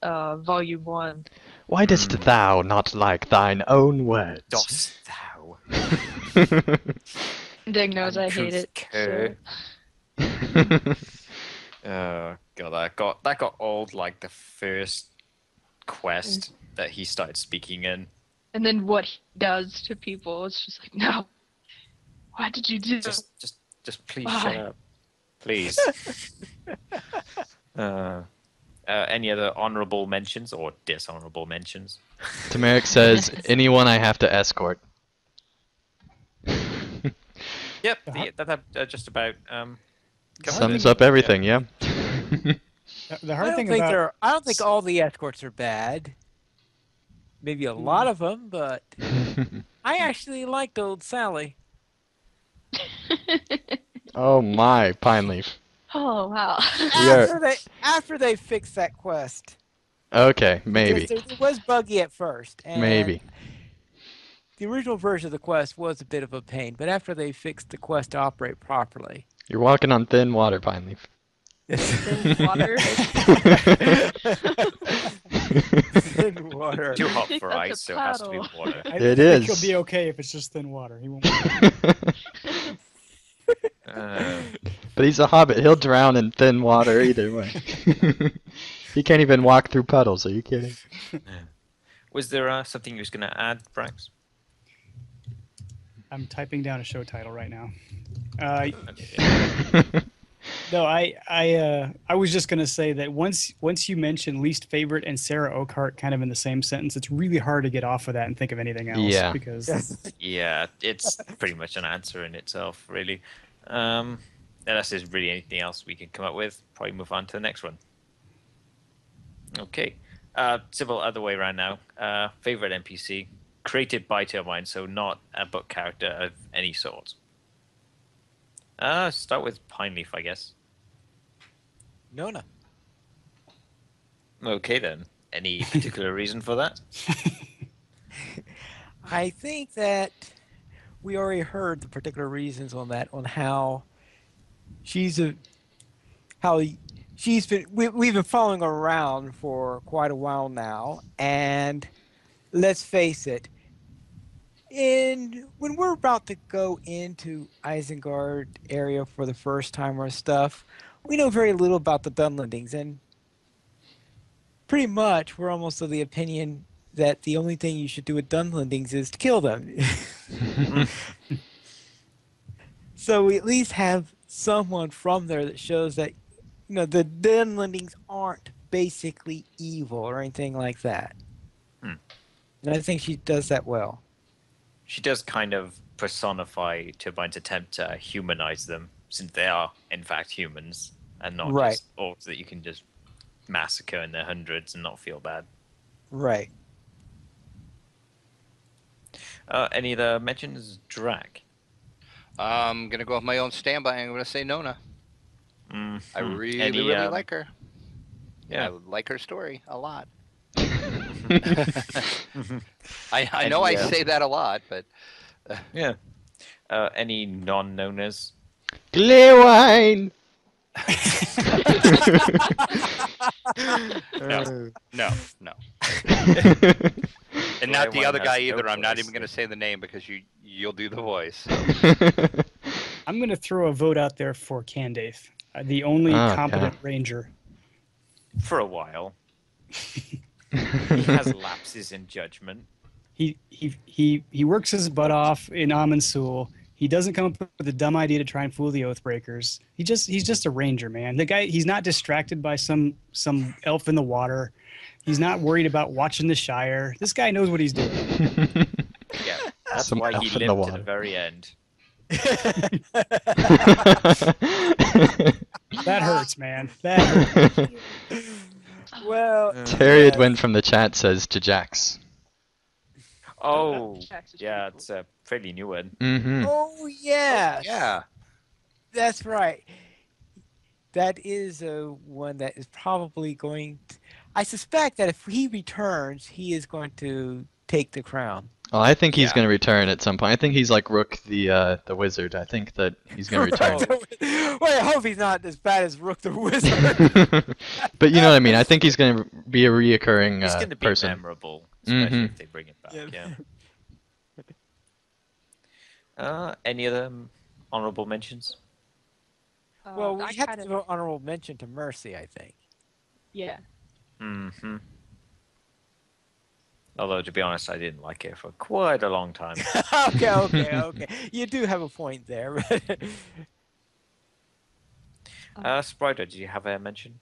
[SPEAKER 5] Volume 1.
[SPEAKER 4] Why dost thou not like thine own words?
[SPEAKER 3] Dost thou?
[SPEAKER 5] Dig knows I hate it. So.
[SPEAKER 3] Oh god, that got old like the first quest that he started speaking in.
[SPEAKER 5] And then what he does to people, it's just like, no. Why did you do that?
[SPEAKER 3] Just please
[SPEAKER 5] Why?
[SPEAKER 3] shut up. Please. Any other honorable mentions or dishonorable mentions?
[SPEAKER 4] Tamaric says, anyone I have to escort.
[SPEAKER 3] Yep, that just about
[SPEAKER 4] Sums up everything, yeah.
[SPEAKER 6] The hard thing about
[SPEAKER 1] I don't think all the escorts are bad. Maybe a lot of them, but I actually liked old Sally.
[SPEAKER 4] Oh my, Pine Leaf.
[SPEAKER 5] Oh, wow.
[SPEAKER 1] After they fixed that quest.
[SPEAKER 4] Okay, maybe.
[SPEAKER 1] Because it was buggy at first. And
[SPEAKER 4] Maybe.
[SPEAKER 1] the original version of the quest was a bit of a pain, but after they fixed the quest to operate properly.
[SPEAKER 4] You're walking on thin water, Pine Leaf.
[SPEAKER 5] Thin water.
[SPEAKER 1] Thin water.
[SPEAKER 3] too hot for
[SPEAKER 5] That's a
[SPEAKER 3] ice, so it has to be
[SPEAKER 5] paddle.
[SPEAKER 3] water.
[SPEAKER 6] I
[SPEAKER 4] It
[SPEAKER 6] think
[SPEAKER 4] is.
[SPEAKER 6] he'll be okay if it's just thin water. He won't.
[SPEAKER 4] But he's a hobbit. He'll drown in thin water either way. He can't even walk through puddles. Are you kidding?
[SPEAKER 3] Was there something you was going to add, Brax?
[SPEAKER 6] I'm typing down a show title right now.
[SPEAKER 3] Okay.
[SPEAKER 6] No, I was just gonna say that once you mention least favorite and Sarah Oakhart kind of in the same sentence, it's really hard to get off of that and think of anything else.
[SPEAKER 4] Yeah.
[SPEAKER 6] Because
[SPEAKER 3] Yeah, it's pretty much an answer in itself, really. Unless there's really anything else we can come up with, probably move on to the next one. Okay. Civil, other way around now. Favorite NPC, created by Turbine, so not a book character of any sort. Start with Pine Leaf, I guess.
[SPEAKER 1] Nona.
[SPEAKER 3] Okay, then. Any particular reason for that?
[SPEAKER 1] I think that we already heard the particular reasons on that, on how we've been following her around for quite a while now, and let's face it, when we're about to go into Isengard area for the first time or stuff, we know very little about the Dunlendings, and pretty much we're almost of the opinion that the only thing you should do with Dunlendings is to kill them. So we at least have someone from there that shows that, the Dunlendings aren't basically evil or anything like that. And I think she does that well.
[SPEAKER 3] She does kind of personify Turbine's attempt to humanize them, since they are, in fact, humans, and not
[SPEAKER 1] Right.
[SPEAKER 3] just orcs that you can just massacre in their hundreds and not feel bad.
[SPEAKER 1] Right.
[SPEAKER 3] Any other mentions? Drac.
[SPEAKER 2] I'm going to go with my own standby. I'm going to say Nona. I really like her.
[SPEAKER 3] Yeah.
[SPEAKER 2] I like her story a lot. I know I say that a lot, but
[SPEAKER 3] Yeah. Any non-knowners?
[SPEAKER 4] Clear wine!
[SPEAKER 2] no. And not the
[SPEAKER 3] Everyone
[SPEAKER 2] other
[SPEAKER 3] has
[SPEAKER 2] guy
[SPEAKER 3] no
[SPEAKER 2] either. I'm not
[SPEAKER 3] choice.
[SPEAKER 2] even going to say the name because you'll do the voice.
[SPEAKER 6] I'm gonna throw a vote out there for Candace, the only competent ranger.
[SPEAKER 3] For a while. He has lapses in judgment.
[SPEAKER 6] He works his butt off in Amansul. He doesn't come up with a dumb idea to try and fool the Oathbreakers. He's just a ranger, man. The guy, he's not distracted by some elf in the water. He's not worried about watching the Shire. This guy knows what he's doing.
[SPEAKER 3] Yeah. That's
[SPEAKER 4] Some
[SPEAKER 3] why
[SPEAKER 4] elf
[SPEAKER 3] he
[SPEAKER 4] in the
[SPEAKER 3] lived to
[SPEAKER 4] water.
[SPEAKER 3] the very end.
[SPEAKER 6] That hurts, man. That hurts.
[SPEAKER 1] Well,
[SPEAKER 4] Terry
[SPEAKER 1] yes.
[SPEAKER 4] went from the chat says to Jax.
[SPEAKER 3] Oh,
[SPEAKER 5] Jax is
[SPEAKER 3] yeah,
[SPEAKER 5] pretty
[SPEAKER 3] it's a fairly new one.
[SPEAKER 4] Mm-hmm.
[SPEAKER 1] Oh yes.
[SPEAKER 2] Yeah.
[SPEAKER 1] That's right. That is one that is probably going to, I suspect that if he returns, he is going to take the crown.
[SPEAKER 4] Well, I think he's
[SPEAKER 3] Yeah.
[SPEAKER 4] going to return at some point. I think he's like Rook the wizard. I think that he's going to return.
[SPEAKER 1] Well, I hope he's not as bad as Rook the Wizard.
[SPEAKER 4] But you know what I mean. I think he's going to be a reoccurring
[SPEAKER 3] He's going to be
[SPEAKER 4] person.
[SPEAKER 3] memorable, especially
[SPEAKER 4] Mhm.
[SPEAKER 3] if they bring it back.
[SPEAKER 1] Yeah.
[SPEAKER 3] Yeah. Any other honorable mentions?
[SPEAKER 1] Well, we
[SPEAKER 5] I
[SPEAKER 1] have
[SPEAKER 5] kinda-
[SPEAKER 1] to give an honorable mention to Mercy, I think.
[SPEAKER 5] Yeah.
[SPEAKER 3] Mm-hmm. Although, to be honest, I didn't like it for quite a long time.
[SPEAKER 1] Okay. You do have a point there.
[SPEAKER 3] Sprite, did you have a mention?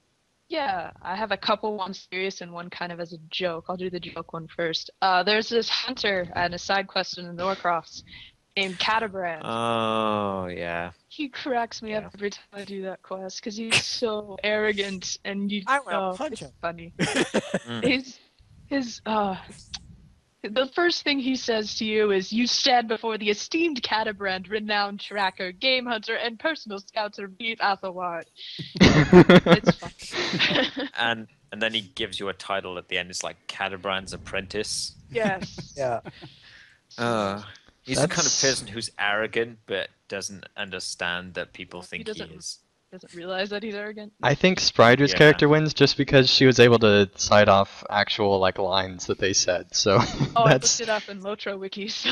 [SPEAKER 5] Yeah, I have a couple, one serious and one kind of as a joke. I'll do the joke one first. There's this hunter and a side quest in the Norcross named Catabrand.
[SPEAKER 3] Oh, yeah.
[SPEAKER 5] He cracks me
[SPEAKER 3] Yeah.
[SPEAKER 5] up every time I do that quest because he's so arrogant and
[SPEAKER 1] I wanna punch
[SPEAKER 5] it's
[SPEAKER 1] him.
[SPEAKER 5] funny.
[SPEAKER 3] Mm.
[SPEAKER 5] The first thing he says to you is, "You stand before the esteemed Catabrand, renowned tracker, game hunter, and personal scouter, Beat Athelward." It's fun.
[SPEAKER 3] And then he gives you a title at the end. It's like Catabrand's Apprentice.
[SPEAKER 5] Yes.
[SPEAKER 1] Yeah.
[SPEAKER 3] He's the kind of
[SPEAKER 4] That's-
[SPEAKER 3] person who's arrogant but doesn't understand that people think he
[SPEAKER 5] doesn't-
[SPEAKER 3] is.
[SPEAKER 5] Doesn't realize that he's arrogant.
[SPEAKER 4] I think Sprider's
[SPEAKER 3] Yeah.
[SPEAKER 4] character wins just because she was able to cite off actual like lines that they said. So
[SPEAKER 5] Oh, I
[SPEAKER 4] that's.
[SPEAKER 5] looked it up in LOTRO wiki. So.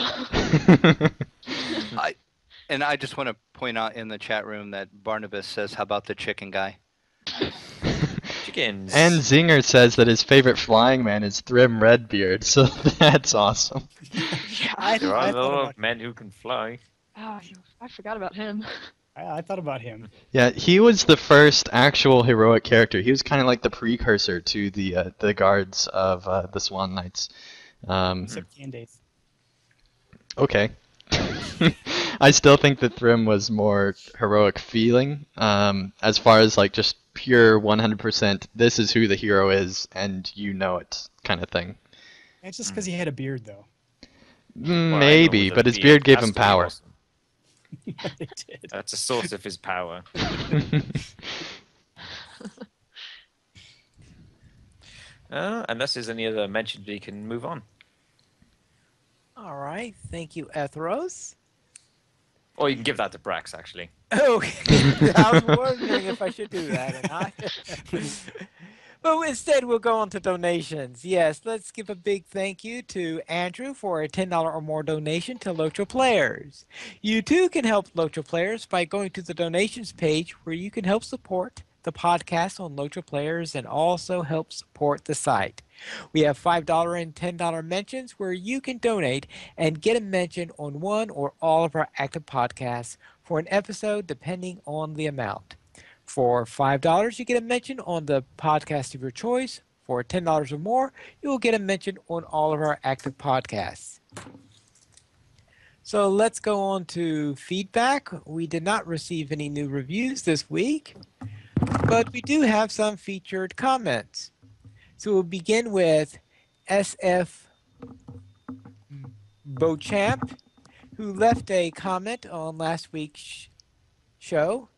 [SPEAKER 2] And I just want to point out in the chat room that Barnabas says, "How about the chicken guy?"
[SPEAKER 3] Chickens.
[SPEAKER 4] And Zinger says that his favorite flying man is Thrym Redbeard, so that's awesome.
[SPEAKER 6] I
[SPEAKER 3] there are a
[SPEAKER 6] thought
[SPEAKER 3] lot
[SPEAKER 6] about-
[SPEAKER 3] of men who can fly.
[SPEAKER 5] Oh, I forgot about him.
[SPEAKER 6] I thought about him.
[SPEAKER 4] Yeah, he was the first actual heroic character. He was kind of like the precursor to the guards of the Swan Knights.
[SPEAKER 6] Except Candace.
[SPEAKER 4] Okay. I still think that Thrym was more heroic feeling, as far as like just pure 100%. This is who the hero is, and you know it kind of thing.
[SPEAKER 6] It's just because he had a beard, though.
[SPEAKER 3] Well, I know
[SPEAKER 4] Maybe,
[SPEAKER 3] with a
[SPEAKER 4] but his beard gave
[SPEAKER 3] has
[SPEAKER 4] him
[SPEAKER 3] to be
[SPEAKER 4] power.
[SPEAKER 3] awesome.
[SPEAKER 6] They did.
[SPEAKER 3] That's a source of his power. Unless there's any other mentions, we can move on.
[SPEAKER 1] All right. Thank you, Ethros.
[SPEAKER 3] Or you can give that to Brax, actually.
[SPEAKER 1] Oh, I was wondering if I should do that or not. But instead, we'll go on to donations. Yes, let's give a big thank you to Andrew for a $10 or more donation to LOTRO Players. You too can help LOTRO Players by going to the donations page where you can help support the podcast on LOTRO Players and also help support the site. We have $5 and $10 mentions where you can donate and get a mention on one or all of our active podcasts for an episode depending on the amount. For $5, you get a mention on the podcast of your choice. For $10 or more, you will get a mention on all of our active podcasts. So let's go on to feedback. We did not receive any new reviews this week, but we do have some featured comments. So we'll begin with SF Beauchamp, who left a comment on last week's show.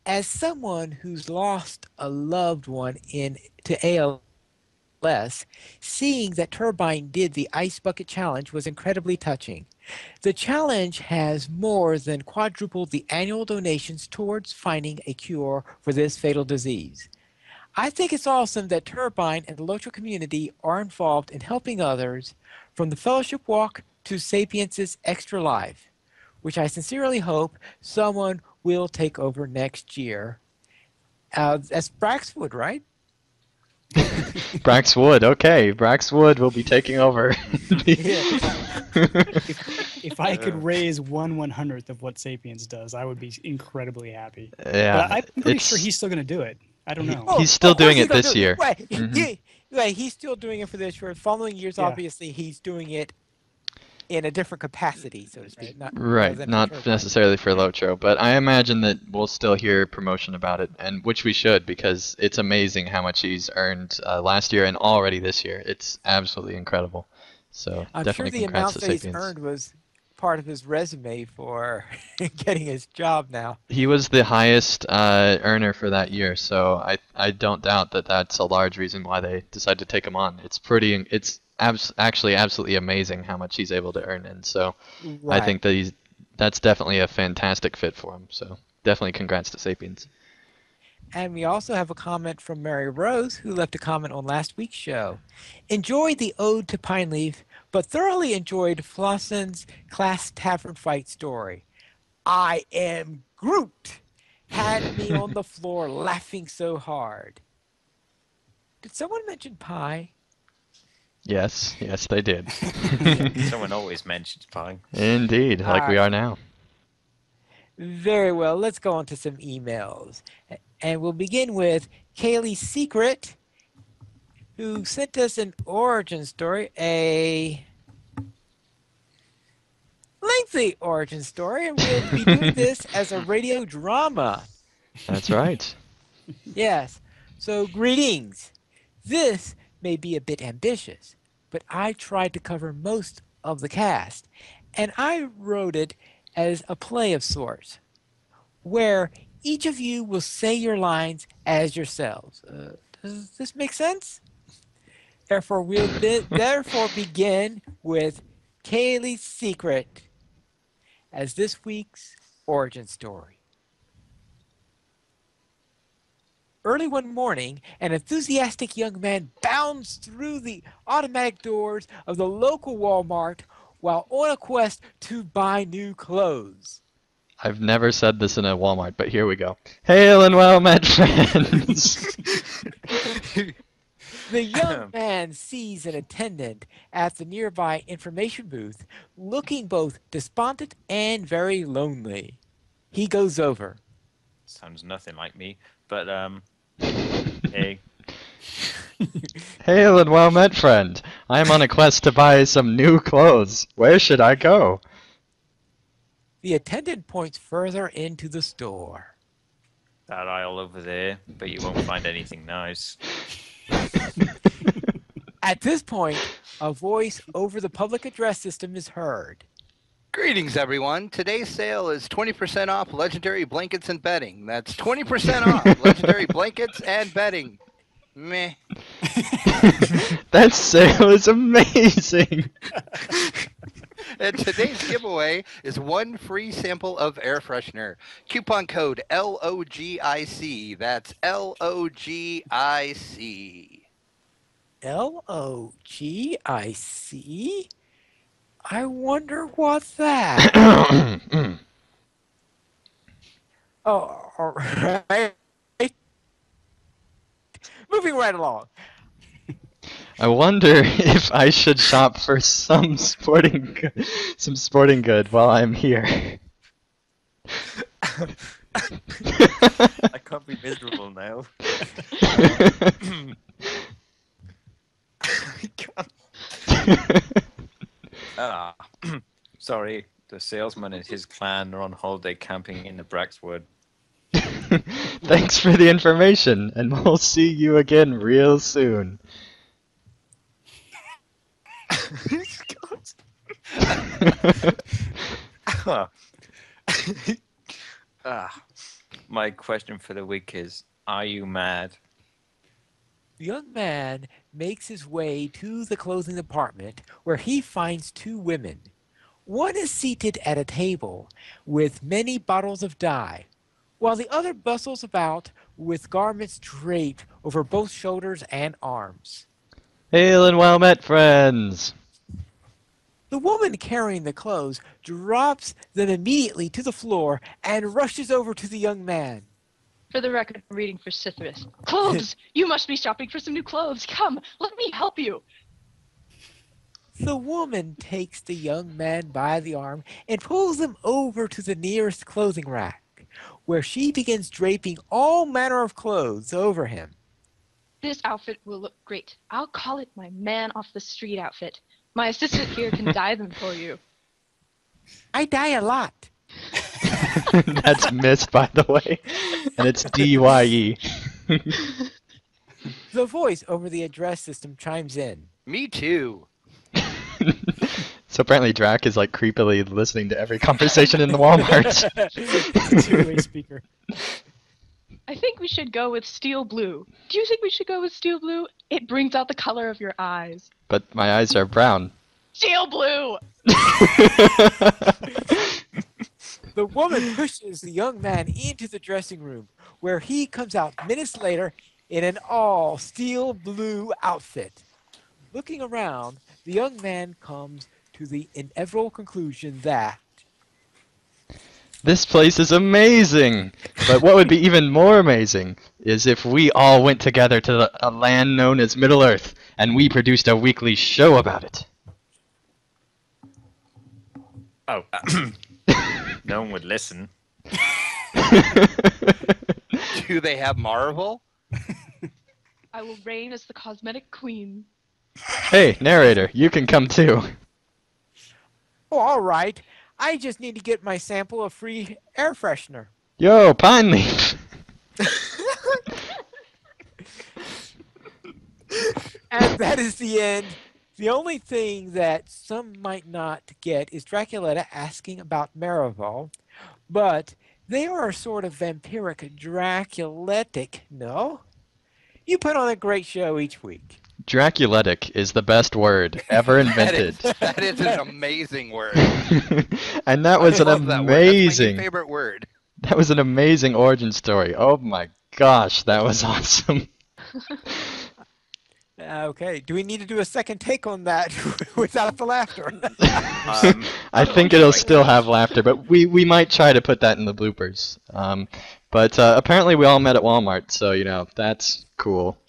[SPEAKER 1] As someone who's lost a loved one to ALS, seeing that Turbine did the Ice Bucket Challenge was incredibly touching. The challenge has more than quadrupled the annual donations towards finding a cure for this fatal disease. I think it's awesome that Turbine and the LOTRO community are involved in helping others, from the Fellowship Walk to Sapiens' Extra Life, which I sincerely hope someone will take over next year. That's Braxwood, right?
[SPEAKER 4] Braxwood, okay. Braxwood will be taking over.
[SPEAKER 6] If I could raise 1/100th of what Sapiens does, I would be incredibly happy.
[SPEAKER 4] Yeah,
[SPEAKER 6] But I'm pretty
[SPEAKER 4] it's-
[SPEAKER 6] sure he's still going to do it. I don't know.
[SPEAKER 4] He's still
[SPEAKER 1] of course
[SPEAKER 4] doing
[SPEAKER 1] he's
[SPEAKER 4] it
[SPEAKER 1] gonna
[SPEAKER 4] this
[SPEAKER 1] do
[SPEAKER 4] year.
[SPEAKER 1] Right.
[SPEAKER 4] Mhm.
[SPEAKER 1] He's still doing it for this year. Following years,
[SPEAKER 6] Yeah.
[SPEAKER 1] obviously, he's doing it in a different capacity, so to speak, not rather
[SPEAKER 4] Right,
[SPEAKER 1] than for
[SPEAKER 4] not
[SPEAKER 1] turbine.
[SPEAKER 4] necessarily for Lotro, but I imagine that we'll still hear promotion about it, and which we should because it's amazing how much he's earned last year and already this year. It's absolutely incredible. So
[SPEAKER 1] I'm sure
[SPEAKER 4] definitely
[SPEAKER 1] the
[SPEAKER 4] congrats
[SPEAKER 1] amounts
[SPEAKER 4] to
[SPEAKER 1] that he's
[SPEAKER 4] Sapiens.
[SPEAKER 1] earned was part of his resume for getting his job now.
[SPEAKER 4] He was the highest earner for that year, so I don't doubt that that's a large reason why they decided to take him on. Actually absolutely amazing how much he's able to earn, and so I
[SPEAKER 1] Right.
[SPEAKER 4] think that that's definitely a fantastic fit for him. So definitely congrats to Sapiens.
[SPEAKER 1] And we also have a comment from Mary Rose, who left a comment on last week's show. Enjoyed the Ode to Pine Leaf, but thoroughly enjoyed Flosson's class tavern fight story. I am Groot! Had me on the floor laughing so hard. Did someone mention pie?
[SPEAKER 4] Yes, yes, they did.
[SPEAKER 3] Someone always mentions pie.
[SPEAKER 4] Indeed, like we are now.
[SPEAKER 1] Very well, let's go on to some emails. And we'll begin with Kaylee Secret, who sent us an origin story, a lengthy origin story, and we'll be doing this as a radio drama.
[SPEAKER 4] That's right.
[SPEAKER 1] Yes, so greetings. This may be a bit ambitious, but I tried to cover most of the cast, and I wrote it as a play of sorts, where each of you will say your lines as yourselves. Does this make sense? Therefore, therefore begin with Kaylee's Secret as this week's origin story. Early one morning, an enthusiastic young man bounds through the automatic doors of the local Walmart while on a quest to buy new clothes.
[SPEAKER 4] I've never said this in a Walmart, but here we go. Hail and well met, friends.
[SPEAKER 1] The young man sees an attendant at the nearby information booth, looking both despondent and very lonely. He goes over.
[SPEAKER 3] Sounds nothing like me, but hey.
[SPEAKER 4] Hail and well met, friend. I am on a quest to buy some new clothes. Where should I go?
[SPEAKER 1] The attendant points further into the store.
[SPEAKER 3] That aisle over there, but you won't find anything nice.
[SPEAKER 1] At this point, a voice over the public address system is heard.
[SPEAKER 2] Greetings, everyone. Today's sale is 20% off legendary blankets and bedding. That's 20% off legendary blankets and bedding. Meh.
[SPEAKER 4] That sale is amazing.
[SPEAKER 2] And today's giveaway is one free sample of air freshener. Coupon code LOGIC. That's LOGIC.
[SPEAKER 1] LOGIC? I wonder what's that. Oh, all right. Moving right along.
[SPEAKER 4] I wonder if I should shop for some sporting good while I'm here.
[SPEAKER 3] I can't be miserable now. I can't. Sorry, the salesman and his clan are on holiday camping in the Braxwood.
[SPEAKER 4] Thanks for the information, and we'll see you again real soon.
[SPEAKER 3] My question for the week is, are you mad?
[SPEAKER 1] The young man makes his way to the clothing department where he finds two women. One is seated at a table with many bottles of dye, while the other bustles about with garments draped over both shoulders and arms.
[SPEAKER 4] Hail and well met, friends.
[SPEAKER 1] The woman carrying the clothes drops them immediately to the floor and rushes over to the young man.
[SPEAKER 5] For the record, I'm reading for Cythrus. Clothes! You must be shopping for some new clothes. Come, let me help you.
[SPEAKER 1] The woman takes the young man by the arm and pulls him over to the nearest clothing rack, where she begins draping all manner of clothes over him.
[SPEAKER 5] This outfit will look great. I'll call it my man off the street outfit. My assistant here can dye them for you.
[SPEAKER 1] I die a lot.
[SPEAKER 4] That's missed, by the way. And it's DYE.
[SPEAKER 1] The voice over the address system chimes in.
[SPEAKER 2] Me too.
[SPEAKER 4] So apparently Drac is like creepily listening to every conversation in the Walmart.
[SPEAKER 6] It's a two-way speaker.
[SPEAKER 5] I think we should go with steel blue. Do you think we should go with steel blue? It brings out the color of your eyes.
[SPEAKER 4] But my eyes are brown.
[SPEAKER 5] Steel blue!
[SPEAKER 1] The woman pushes the young man into the dressing room, where he comes out minutes later in an all steel blue outfit. Looking around, the young man comes to the inevitable conclusion that
[SPEAKER 4] This place is amazing! But what would be even more amazing is if we all went together to a land known as Middle Earth, and we produced a weekly show about it.
[SPEAKER 3] Oh, no one would listen.
[SPEAKER 2] Do they have Marvel?
[SPEAKER 5] I will reign as the cosmetic queen.
[SPEAKER 4] Hey, narrator, you can come too.
[SPEAKER 1] oh, all right, I just need to get my sample of free air freshener.
[SPEAKER 4] Yo, Pine Leaf!
[SPEAKER 1] And that is the end. The only thing that some might not get is Draculetta asking about Marival, but they are a sort of vampiric Draculetic, no? You put on a great show each week.
[SPEAKER 4] Draculetic is the best word ever invented.
[SPEAKER 2] That is an amazing word.
[SPEAKER 4] And that was
[SPEAKER 2] I
[SPEAKER 4] an
[SPEAKER 2] love that word. That's my
[SPEAKER 4] amazing,
[SPEAKER 2] new favorite word.
[SPEAKER 4] that was an amazing origin story. Oh my gosh, that was awesome.
[SPEAKER 1] Okay, do we need to do a second take on that without the laughter?
[SPEAKER 4] I think it'll still have laughter, but we might try to put that in the bloopers. But apparently we all met at Walmart, so you know that's cool.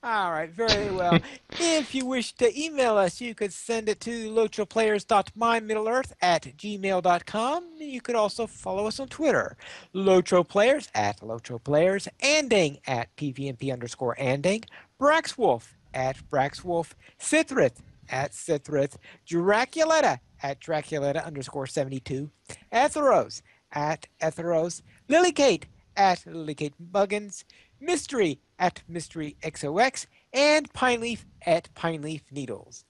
[SPEAKER 1] All right, very well. If you wish to email us, you could send it to lotroplayers.mymiddleearth@gmail.com. You could also follow us on Twitter, LOTROPlayers @LOTROPlayers, Anding @PVMP_Anding, Braxwolf @Braxwolf, Sithrith @Sithrith, Draculetta @Draculetta_72, Etheros @Etheros, Lilykate @LilyKateBuggins, Mystery @MysteryXOX, and Pineleaf @PineleafNeedles.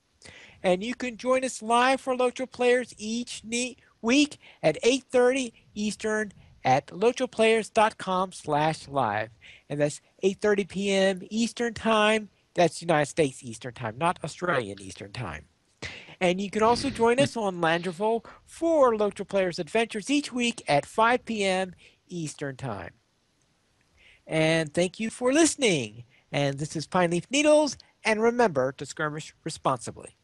[SPEAKER 1] And you can join us live for Lotro Players each week at 8:30 Eastern at lotroplayers.com/live. And that's 8:30 p.m. Eastern Time. That's United States Eastern Time, not Australian Eastern Time. And you can also join us on Landroval for Lotro Players Adventures each week at 5 p.m. Eastern Time. And thank you for listening. And this is Pine Leaf Needles, and remember to skirmish responsibly.